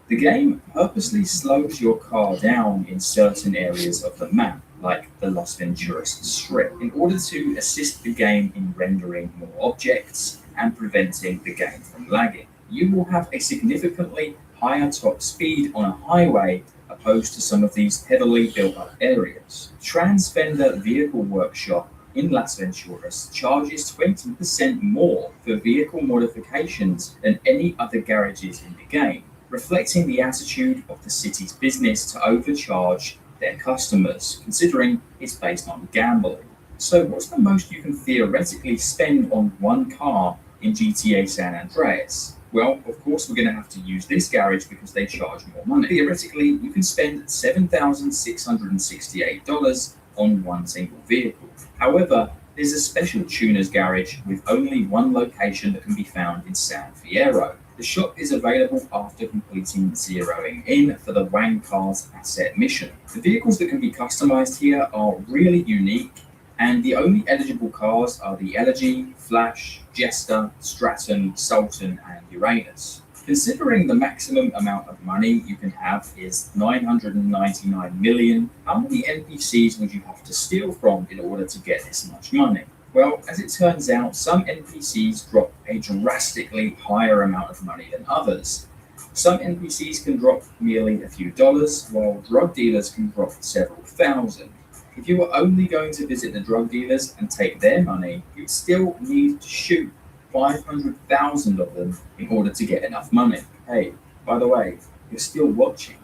The game purposely slows your car down in certain areas of the map, like the Las Venturas Strip, in order to assist the game in rendering more objects and preventing the game from lagging. You will have a significantly higher top speed on a highway opposed to some of these heavily built up areas. Transfender Vehicle Workshop in Las Venturas charges 20% more for vehicle modifications than any other garages in the game, reflecting the attitude of the city's business to overcharge their customers, considering it's based on gambling. So what's the most you can theoretically spend on one car in GTA San Andreas? Well, of course we're going to have to use this garage because they charge more money. Theoretically, you can spend $7,668 on one single vehicle. However, there's a special tuner's garage with only one location that can be found in San Fierro. The shop is available after completing zeroing in for the Wang Cars asset mission. The vehicles that can be customized here are really unique, and the only eligible cars are the Elegy, Flash, Jester, Stratton, Sultan, and Uranus. Considering the maximum amount of money you can have is $999 million, how many NPCs would you have to steal from in order to get this much money? Well, as it turns out, some NPCs drop a drastically higher amount of money than others. Some NPCs can drop merely a few dollars, while drug dealers can drop several thousand. If you were only going to visit the drug dealers and take their money, you'd still need to shoot 500,000 of them in order to get enough money. Hey, by the way, you're still watching.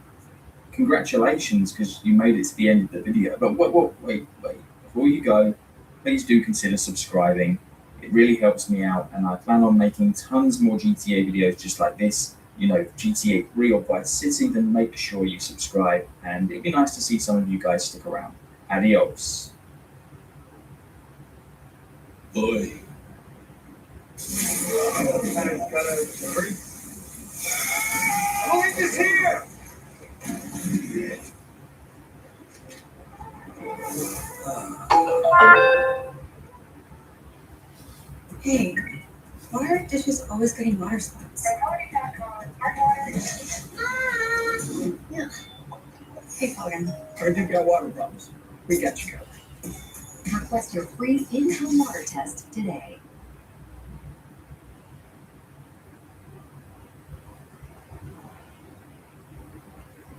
Congratulations, because you made it to the end of the video. But wait. Before you go, please do consider subscribing. It really helps me out, and I plan on making tons more GTA videos just like this. You know, GTA 3 or Vice City, then make sure you subscribe, and it'd be nice to see some of you guys stick around. Adios. Boy. Police is here! Hey, why are dishes always getting water spots? Hey, Logan. Heard you've got water problems. We got you covered. Request your free in-home water test today.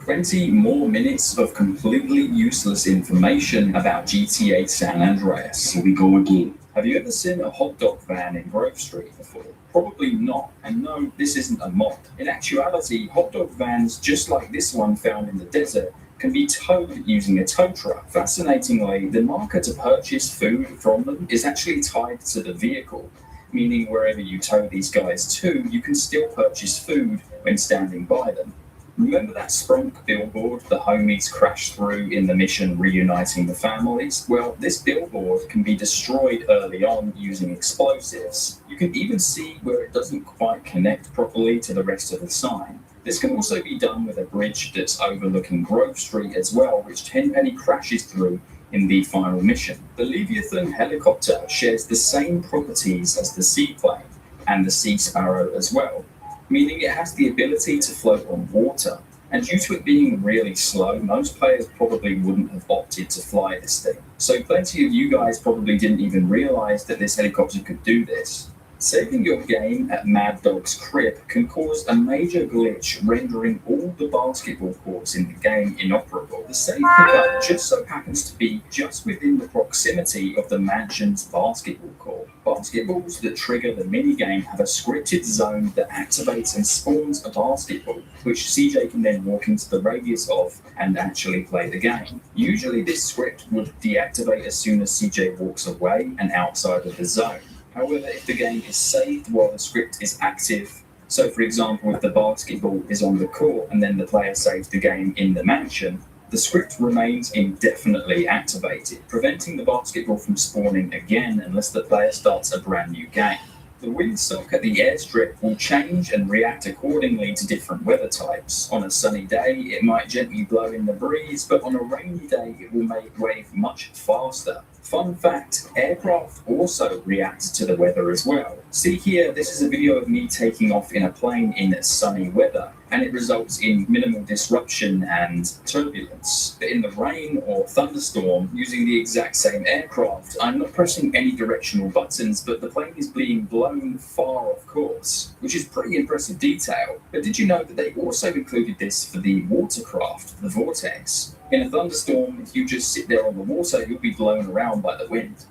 Twenty more minutes of completely useless information about GTA San Andreas. Here we go again. Have you ever seen a hot dog van in Grove Street before? Probably not. And no, this isn't a mod. In actuality, hot dog vans just like this one found in the desert can be towed using a tow truck. Fascinatingly, the marker to purchase food from them is actually tied to the vehicle, meaning wherever you tow these guys to, you can still purchase food when standing by them. Remember that Sprunk billboard the homies crashed through in the mission reuniting the families? Well, this billboard can be destroyed early on using explosives. You can even see where it doesn't quite connect properly to the rest of the sign. This can also be done with a bridge that's overlooking Grove Street as well, which Tenpenny crashes through in the final mission. The Leviathan helicopter shares the same properties as the seaplane and the Sea Sparrow as well, meaning it has the ability to float on water. And due to it being really slow, most players probably wouldn't have opted to fly this thing. So plenty of you guys probably didn't even realize that this helicopter could do this. Saving your game at Mad Dog's crib can cause a major glitch, rendering all the basketball courts in the game inoperable. The save pickup just so happens to be just within the proximity of the mansion's basketball court. Basketballs that trigger the minigame have a scripted zone that activates and spawns a basketball, which CJ can then walk into the radius of and actually play the game. Usually this script would deactivate as soon as CJ walks away and outside of the zone. However, if the game is saved while the script is active, so for example if the basketball is on the court and then the player saves the game in the mansion, the script remains indefinitely activated, preventing the basketball from spawning again unless the player starts a brand new game. The windsock at the airstrip will change and react accordingly to different weather types. On a sunny day, it might gently blow in the breeze, but on a rainy day, it will make wave much faster. Fun fact, aircraft also react to the weather as well. See here, this is a video of me taking off in a plane in sunny weather, and it results in minimal disruption and turbulence. But in the rain or thunderstorm, using the exact same aircraft, I'm not pressing any directional buttons, but the plane is being blown far off course, which is pretty impressive detail. But did you know that they also included this for the watercraft, the Vortex? In a thunderstorm, if you just sit there on the water, you'll be blown around by the wind.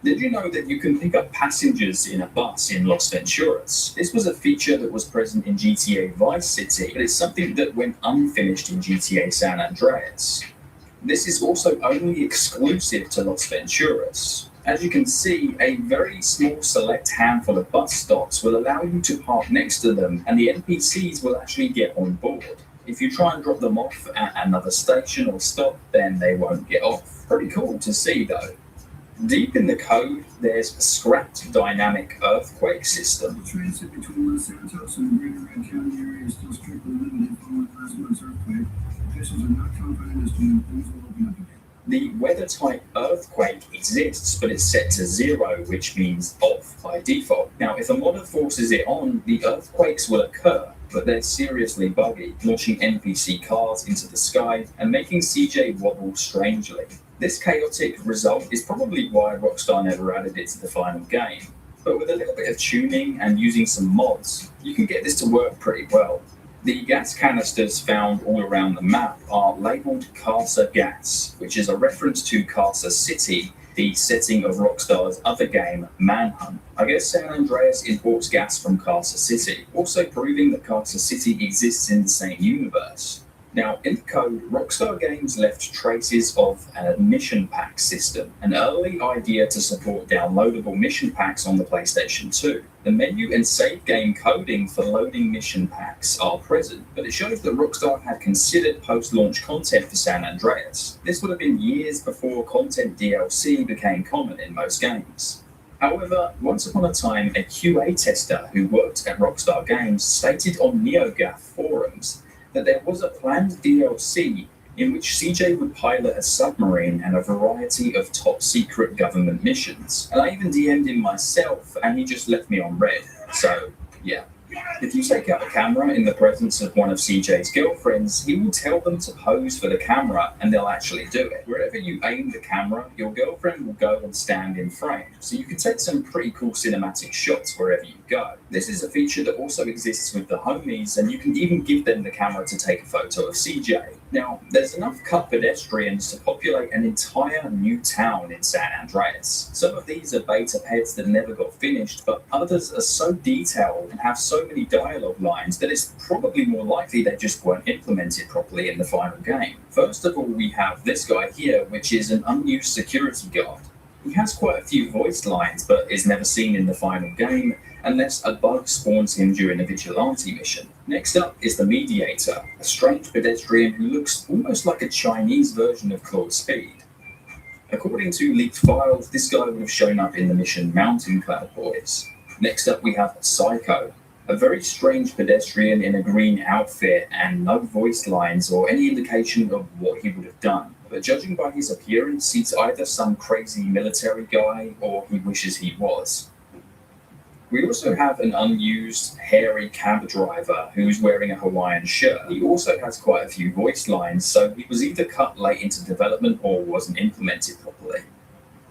Did you know that you can pick up passengers in a bus in Los Venturas? This was a feature that was present in GTA Vice City, but it's something that went unfinished in GTA San Andreas. This is also only exclusive to Los Venturas. As you can see, a very small select handful of bus stops will allow you to park next to them, and the NPCs will actually get on board. If you try and drop them off at another station or stop, then they won't get off. Pretty cool to see though. Deep in the code, there's a scrapped dynamic earthquake system. Transit between Los Santos and the Greater Red County area is still strictly limited following last month's earthquake. Officials are not confident as to when things will open up again. The weather type earthquake exists, but it's set to 0, which means off by default. Now, if a modder forces it on, the earthquakes will occur, but they're seriously buggy, launching NPC cars into the sky and making CJ wobble strangely. This chaotic result is probably why Rockstar never added it to the final game, but with a little bit of tuning and using some mods, you can get this to work pretty well. The gas canisters found all around the map are labelled Casa Gas, which is a reference to Casa City, the setting of Rockstar's other game, Manhunt. I guess San Andreas imports gas from Casa City, also proving that Casa City exists in the same universe. Now, in the code, Rockstar Games left traces of an admission pack system, an early idea to support downloadable mission packs on the PlayStation 2. The menu and save game coding for loading mission packs are present, but it shows that Rockstar had considered post-launch content for San Andreas. This would have been years before content DLC became common in most games. However, once upon a time, a QA tester who worked at Rockstar Games stated on NeoGAF forums that there was a planned DLC in which CJ would pilot a submarine and a variety of top-secret government missions. And I even DM'd him myself, and he just left me on red. So, yeah. If you take out a camera in the presence of one of CJ's girlfriends, he will tell them to pose for the camera and they'll actually do it. Wherever you aim the camera, your girlfriend will go and stand in frame. So you can take some pretty cool cinematic shots wherever you go. This is a feature that also exists with the homies, and you can even give them the camera to take a photo of CJ. Now, there's enough cut pedestrians to populate an entire new town in San Andreas. Some of these are beta peds that never got finished, but others are so detailed and have so many dialogue lines that it's probably more likely they just weren't implemented properly in the final game. First of all, we have this guy here, which is an unused security guard. He has quite a few voice lines, but is never seen in the final game unless a bug spawns him during a vigilante mission. Next up is the Mediator, a strange pedestrian who looks almost like a Chinese version of Claude Speed. According to leaked files, this guy would have shown up in the mission Mountain Cloud Boys. Next up we have Psycho, a very strange pedestrian in a green outfit and no voice lines or any indication of what he would have done. But judging by his appearance, he's either some crazy military guy or he wishes he was. We also have an unused, hairy cab driver who's wearing a Hawaiian shirt. He also has quite a few voice lines, so he was either cut late into development or wasn't implemented properly.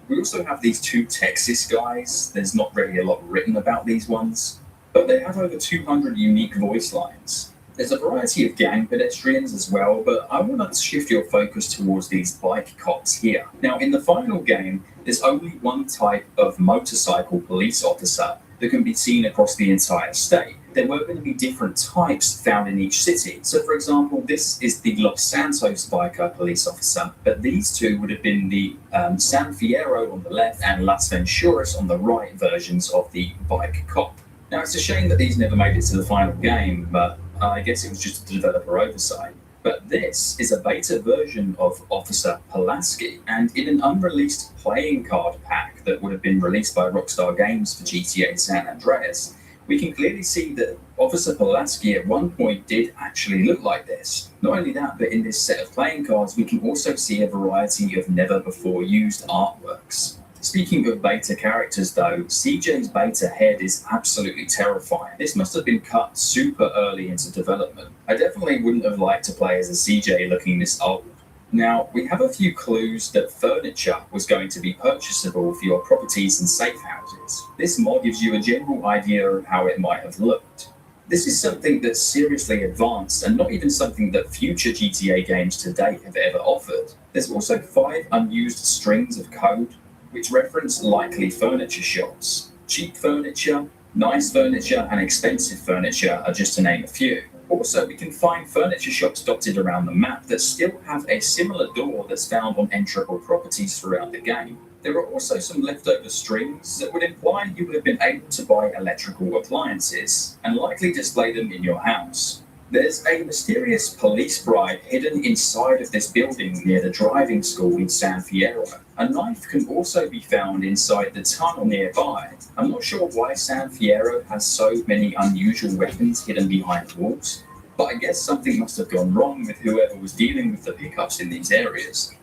We also have these two Texas guys. There's not really a lot written about these ones, but they have over 200 unique voice lines. There's a variety of gang pedestrians as well, but I want to shift your focus towards these bike cops here. Now, in the final game, there's only one type of motorcycle police officer that can be seen across the entire state. There were going to be different types found in each city. So, for example, this is the Los Santos biker police officer, but these two would have been the San Fierro on the left and Las Venturas on the right versions of the bike cop. Now, it's a shame that these never made it to the final game, but I guess it was just a developer oversight. But this is a beta version of Officer Pulaski, and in an unreleased playing card pack that would have been released by Rockstar Games for GTA San Andreas, we can clearly see that Officer Pulaski at one point did actually look like this. Not only that, but in this set of playing cards, we can also see a variety of never-before-used artworks. Speaking of beta characters though, CJ's beta head is absolutely terrifying. This must have been cut super early into development. I definitely wouldn't have liked to play as a CJ looking this old. Now, we have a few clues that furniture was going to be purchasable for your properties and safe houses. This mod gives you a general idea of how it might have looked. This is something that's seriously advanced and not even something that future GTA games to date have ever offered. There's also 5 unused strings of code which reference likely furniture shops. Cheap furniture, nice furniture, and expensive furniture are just to name a few. Also, we can find furniture shops dotted around the map that still have a similar door that's found on enterable properties throughout the game. There are also some leftover strings that would imply you would have been able to buy electrical appliances and likely display them in your house. There's a mysterious police bride hidden inside of this building near the driving school in San Fierro. A knife can also be found inside the tunnel nearby. I'm not sure why San Fierro has so many unusual weapons hidden behind walls, but I guess something must have gone wrong with whoever was dealing with the pickups in these areas.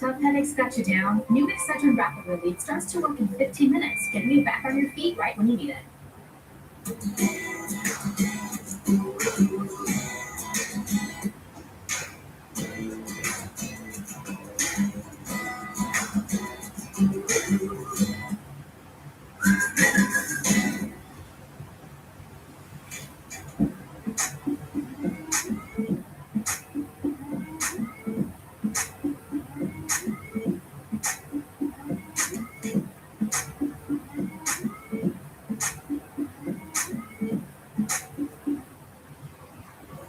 Top Headaches got you down. New Excedrin Rapid Relief starts to work in 15 minutes, getting you back on your feet right when you need it.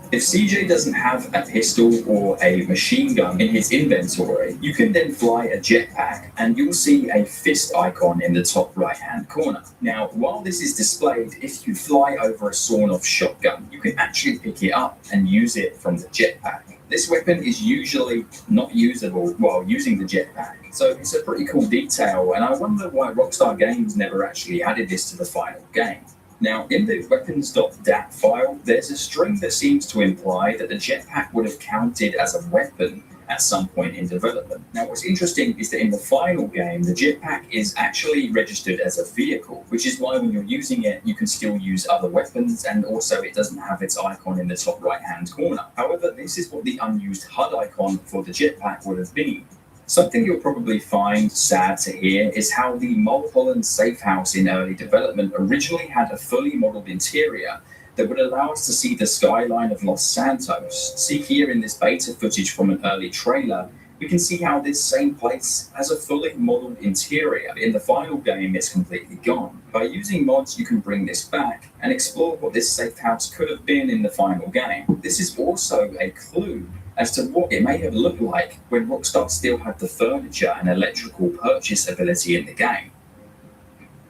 If CJ doesn't have a pistol or a machine gun in his inventory, you can then fly a jetpack and you'll see a fist icon in the top right hand corner. Now, while this is displayed, if you fly over a sawn-off shotgun, you can actually pick it up and use it from the jetpack. This weapon is usually not usable while using the jetpack, so it's a pretty cool detail, and I wonder why Rockstar Games never actually added this to the final game. Now, in the weapons.dat file, there's a string that seems to imply that the jetpack would have counted as a weapon at some point in development. Now, what's interesting is that in the final game, the jetpack is actually registered as a vehicle, which is why when you're using it, you can still use other weapons, and also it doesn't have its icon in the top right-hand corner. However, this is what the unused HUD icon for the jetpack would have been. Something you'll probably find sad to hear is how the Mulholland safe house in early development originally had a fully modeled interior that would allow us to see the skyline of Los Santos. See here in this beta footage from an early trailer, we can see how this same place has a fully modeled interior. In the final game, it's completely gone. By using mods, you can bring this back and explore what this safe house could have been in the final game. This is also a clue as to what it may have looked like when Rockstar still had the furniture and electrical purchase ability in the game.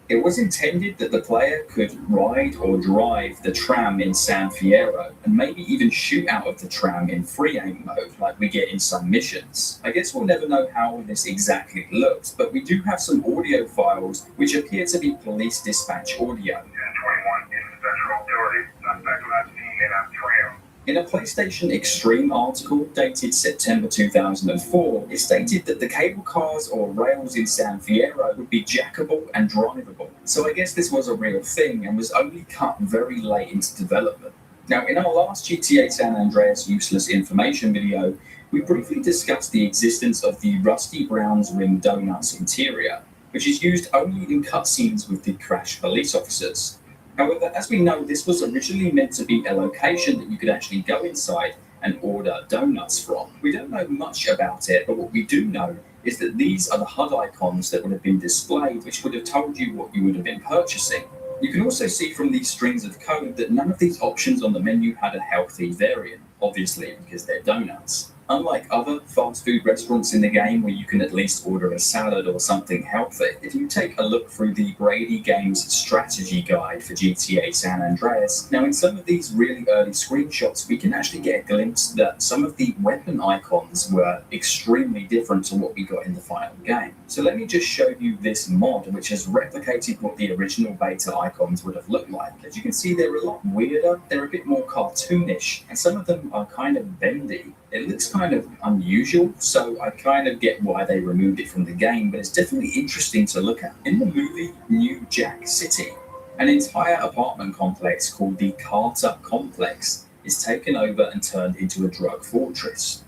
It was intended that the player could ride or drive the tram in San Fierro, and maybe even shoot out of the tram in free aim mode like we get in some missions. I guess we'll never know how this exactly looks, but we do have some audio files which appear to be police dispatch audio. 1021 is Central Authority. Suspect last seen in a tram. In a PlayStation Extreme article dated September 2004, it stated that the cable cars or rails in San Fierro would be jackable and drivable. So I guess this was a real thing and was only cut very late into development. Now, in our last GTA San Andreas useless information video, we briefly discussed the existence of the Rusty Brown's Ring Donuts interior, which is used only in cutscenes with the crashed police officers. However, as we know, this was originally meant to be a location that you could actually go inside and order donuts from. We don't know much about it, but what we do know is that these are the HUD icons that would have been displayed, which would have told you what you would have been purchasing. You can also see from these strings of code that none of these options on the menu had a healthy variant, obviously because they're donuts. Unlike other fast food restaurants in the game where you can at least order a salad or something healthy, if you take a look through the Brady Games strategy guide for GTA San Andreas, now in some of these really early screenshots we can actually get a glimpse that some of the weapon icons were extremely different to what we got in the final game. So let me just show you this mod which has replicated what the original beta icons would have looked like. As you can see, they're a lot weirder, they're a bit more cartoonish, and some of them are kind of bendy. It looks kind of unusual, so I kind of get why they removed it from the game, but it's definitely interesting to look at. In the movie New Jack City, an entire apartment complex called the Carter Complex is taken over and turned into a drug fortress.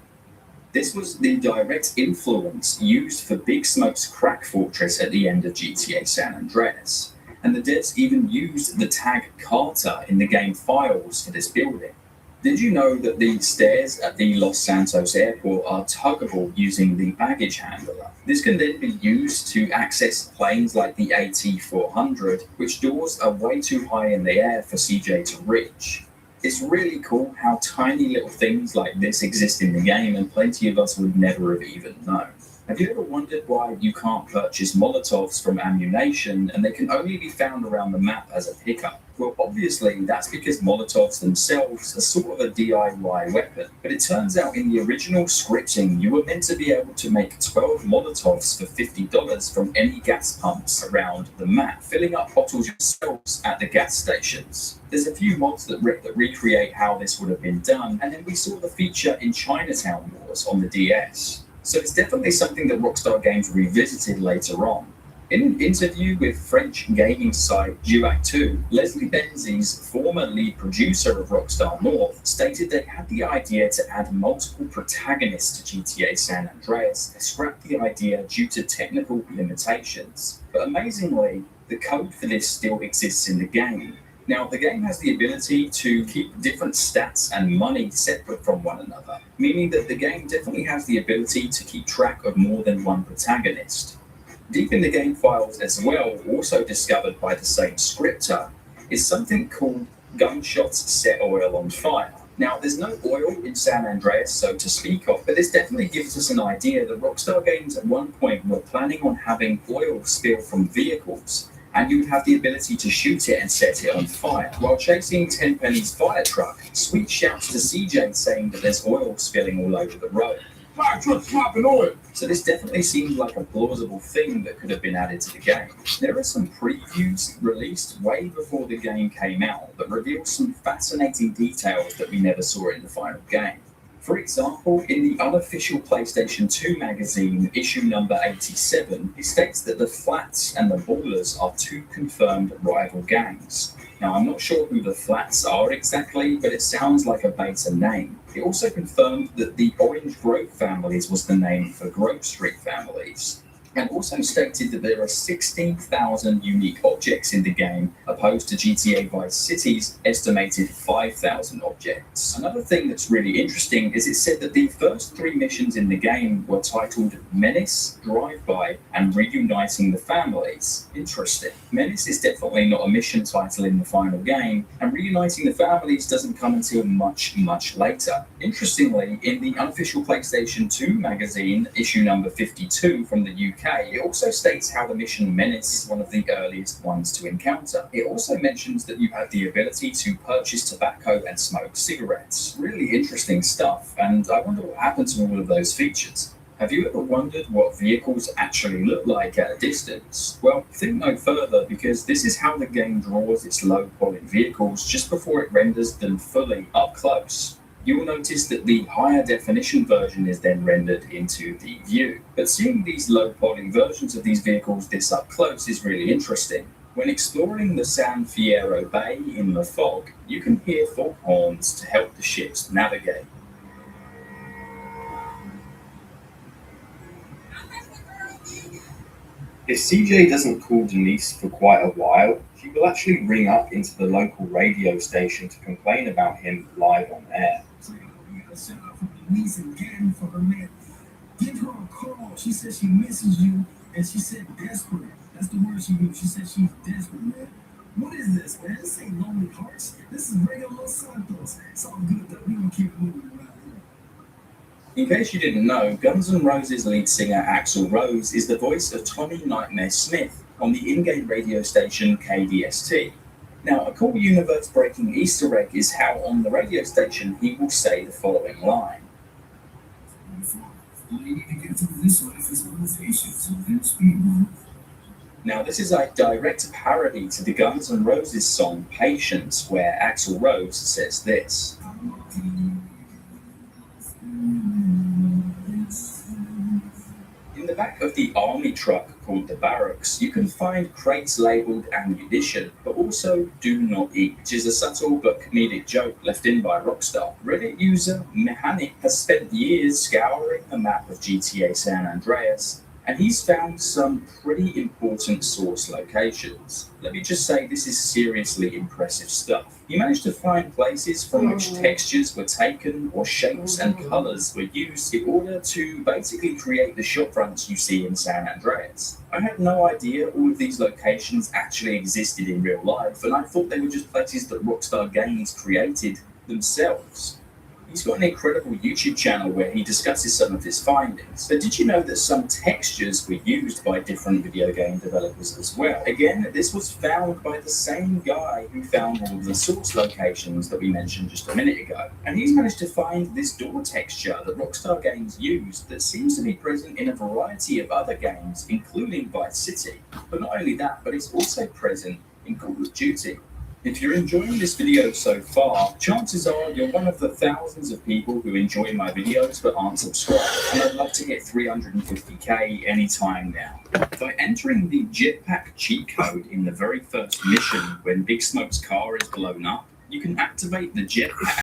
This was the direct influence used for Big Smoke's crack fortress at the end of GTA San Andreas, and the devs even used the tag Carter in the game files for this building. Did you know that the stairs at the Los Santos airport are tuggable using the baggage handler? This can then be used to access planes like the AT-400, which doors are way too high in the air for CJ to reach. It's really cool how tiny little things like this exist in the game, and plenty of us would never have even known. Have you ever wondered why you can't purchase Molotovs from Ammu-Nation and they can only be found around the map as a pickup? Well, obviously, that's because Molotovs themselves are sort of a DIY weapon. But it turns out in the original scripting, you were meant to be able to make 12 Molotovs for $50 from any gas pumps around the map, filling up bottles yourselves at the gas stations. There's a few mods that recreate how this would have been done, and then we saw the feature in Chinatown Wars on the DS. So it's definitely something that Rockstar Games revisited later on. In an interview with French gaming site Duac2, Leslie Benzies, former lead producer of Rockstar North, stated they had the idea to add multiple protagonists to GTA San Andreas, and scrapped the idea due to technical limitations. But amazingly, the code for this still exists in the game. Now, the game has the ability to keep different stats and money separate from one another, meaning that the game definitely has the ability to keep track of more than one protagonist. Deep in the game files as well, also discovered by the same scripter, is something called gunshots set oil on fire. Now, there's no oil in San Andreas, so to speak of, but this definitely gives us an idea that Rockstar Games at one point were planning on having oil spill from vehicles, and you would have the ability to shoot it and set it on fire. While chasing Tenpenny's fire truck, Sweet shouts to CJ saying that there's oil spilling all over the road. Fire truck swapping oil! So this definitely seems like a plausible thing that could have been added to the game. There are some previews released way before the game came out that reveal some fascinating details that we never saw in the final game. For example, in the unofficial PlayStation 2 magazine, issue number 87, it states that the Flats and the Ballers are two confirmed rival gangs. Now, I'm not sure who the Flats are exactly, but it sounds like a beta name. It also confirmed that the Orange Grove families was the name for Grove Street families, and also stated that there are 16,000 unique objects in the game, opposed to GTA Vice City's estimated 5,000 objects. Another thing that's really interesting is it said that the first 3 missions in the game were titled Menace, Drive-By, and Reuniting the Families. Interesting. Menace is definitely not a mission title in the final game, and Reuniting the Families doesn't come until much, much later. Interestingly, in the unofficial PlayStation 2 magazine, issue number 52 from the UK, it also states how the mission Menace is one of the earliest ones to encounter. It also mentions that you have the ability to purchase tobacco and smoke cigarettes. Really interesting stuff, and I wonder what happened to all of those features. Have you ever wondered what vehicles actually look like at a distance? Well, think no further, because this is how the game draws its low-poly vehicles just before it renders them fully up close. You will notice that the higher definition version is then rendered into the view. But seeing these low-poly versions of these vehicles this up close is really interesting. When exploring the San Fierro Bay in the fog, you can hear foghorns to help the ships navigate. If CJ doesn't call Denise for quite a while, she will actually ring up into the local radio station to complain about him live on air. You gotta send out for Denise and Gabby for her man. Give her a call. She said she misses you, and she said desperate. That's the word she used. She said she's desperate, man. What is this, man? This ain't Lonely Hearts. This is regular Los Santos. It's all good, though. We gonna keep moving around here. In case you didn't know, Guns N' Roses lead singer Axl Rose is the voice of Tommy Nightmare Smith on the in-game radio station KDST. Now, a cool universe-breaking Easter egg is how on the radio station he will say the following line. All you need to get through this life is motivation, so then speed on. Now, this is a direct parody to the Guns N' Roses song Patience, where Axl Rose says this. In the back of the army truck called the Barracks, you can find crates labelled ammunition, but also do not eat, which is a subtle but comedic joke left in by Rockstar. Reddit user Mechanic has spent years scouring the map of GTA San Andreas, and he's found some pretty important source locations. Let me just say, this is seriously impressive stuff. He managed to find places from which textures were taken or shapes and colours were used in order to basically create the shopfronts you see in San Andreas. I had no idea all of these locations actually existed in real life, and I thought they were just places that Rockstar Games created themselves. He's got an incredible YouTube channel where he discusses some of his findings. But did you know that some textures were used by different video game developers as well? Again, this was found by the same guy who found all of the source locations that we mentioned just a minute ago. And he's managed to find this door texture that Rockstar Games used that seems to be present in a variety of other games, including Vice City. But not only that, but it's also present in Call of Duty. If you're enjoying this video so far, chances are you're one of the thousands of people who enjoy my videos but aren't subscribed, and I'd love to hit 350k anytime now. By entering the jetpack cheat code in the very first mission when Big Smoke's car is blown up, you can activate the jetpack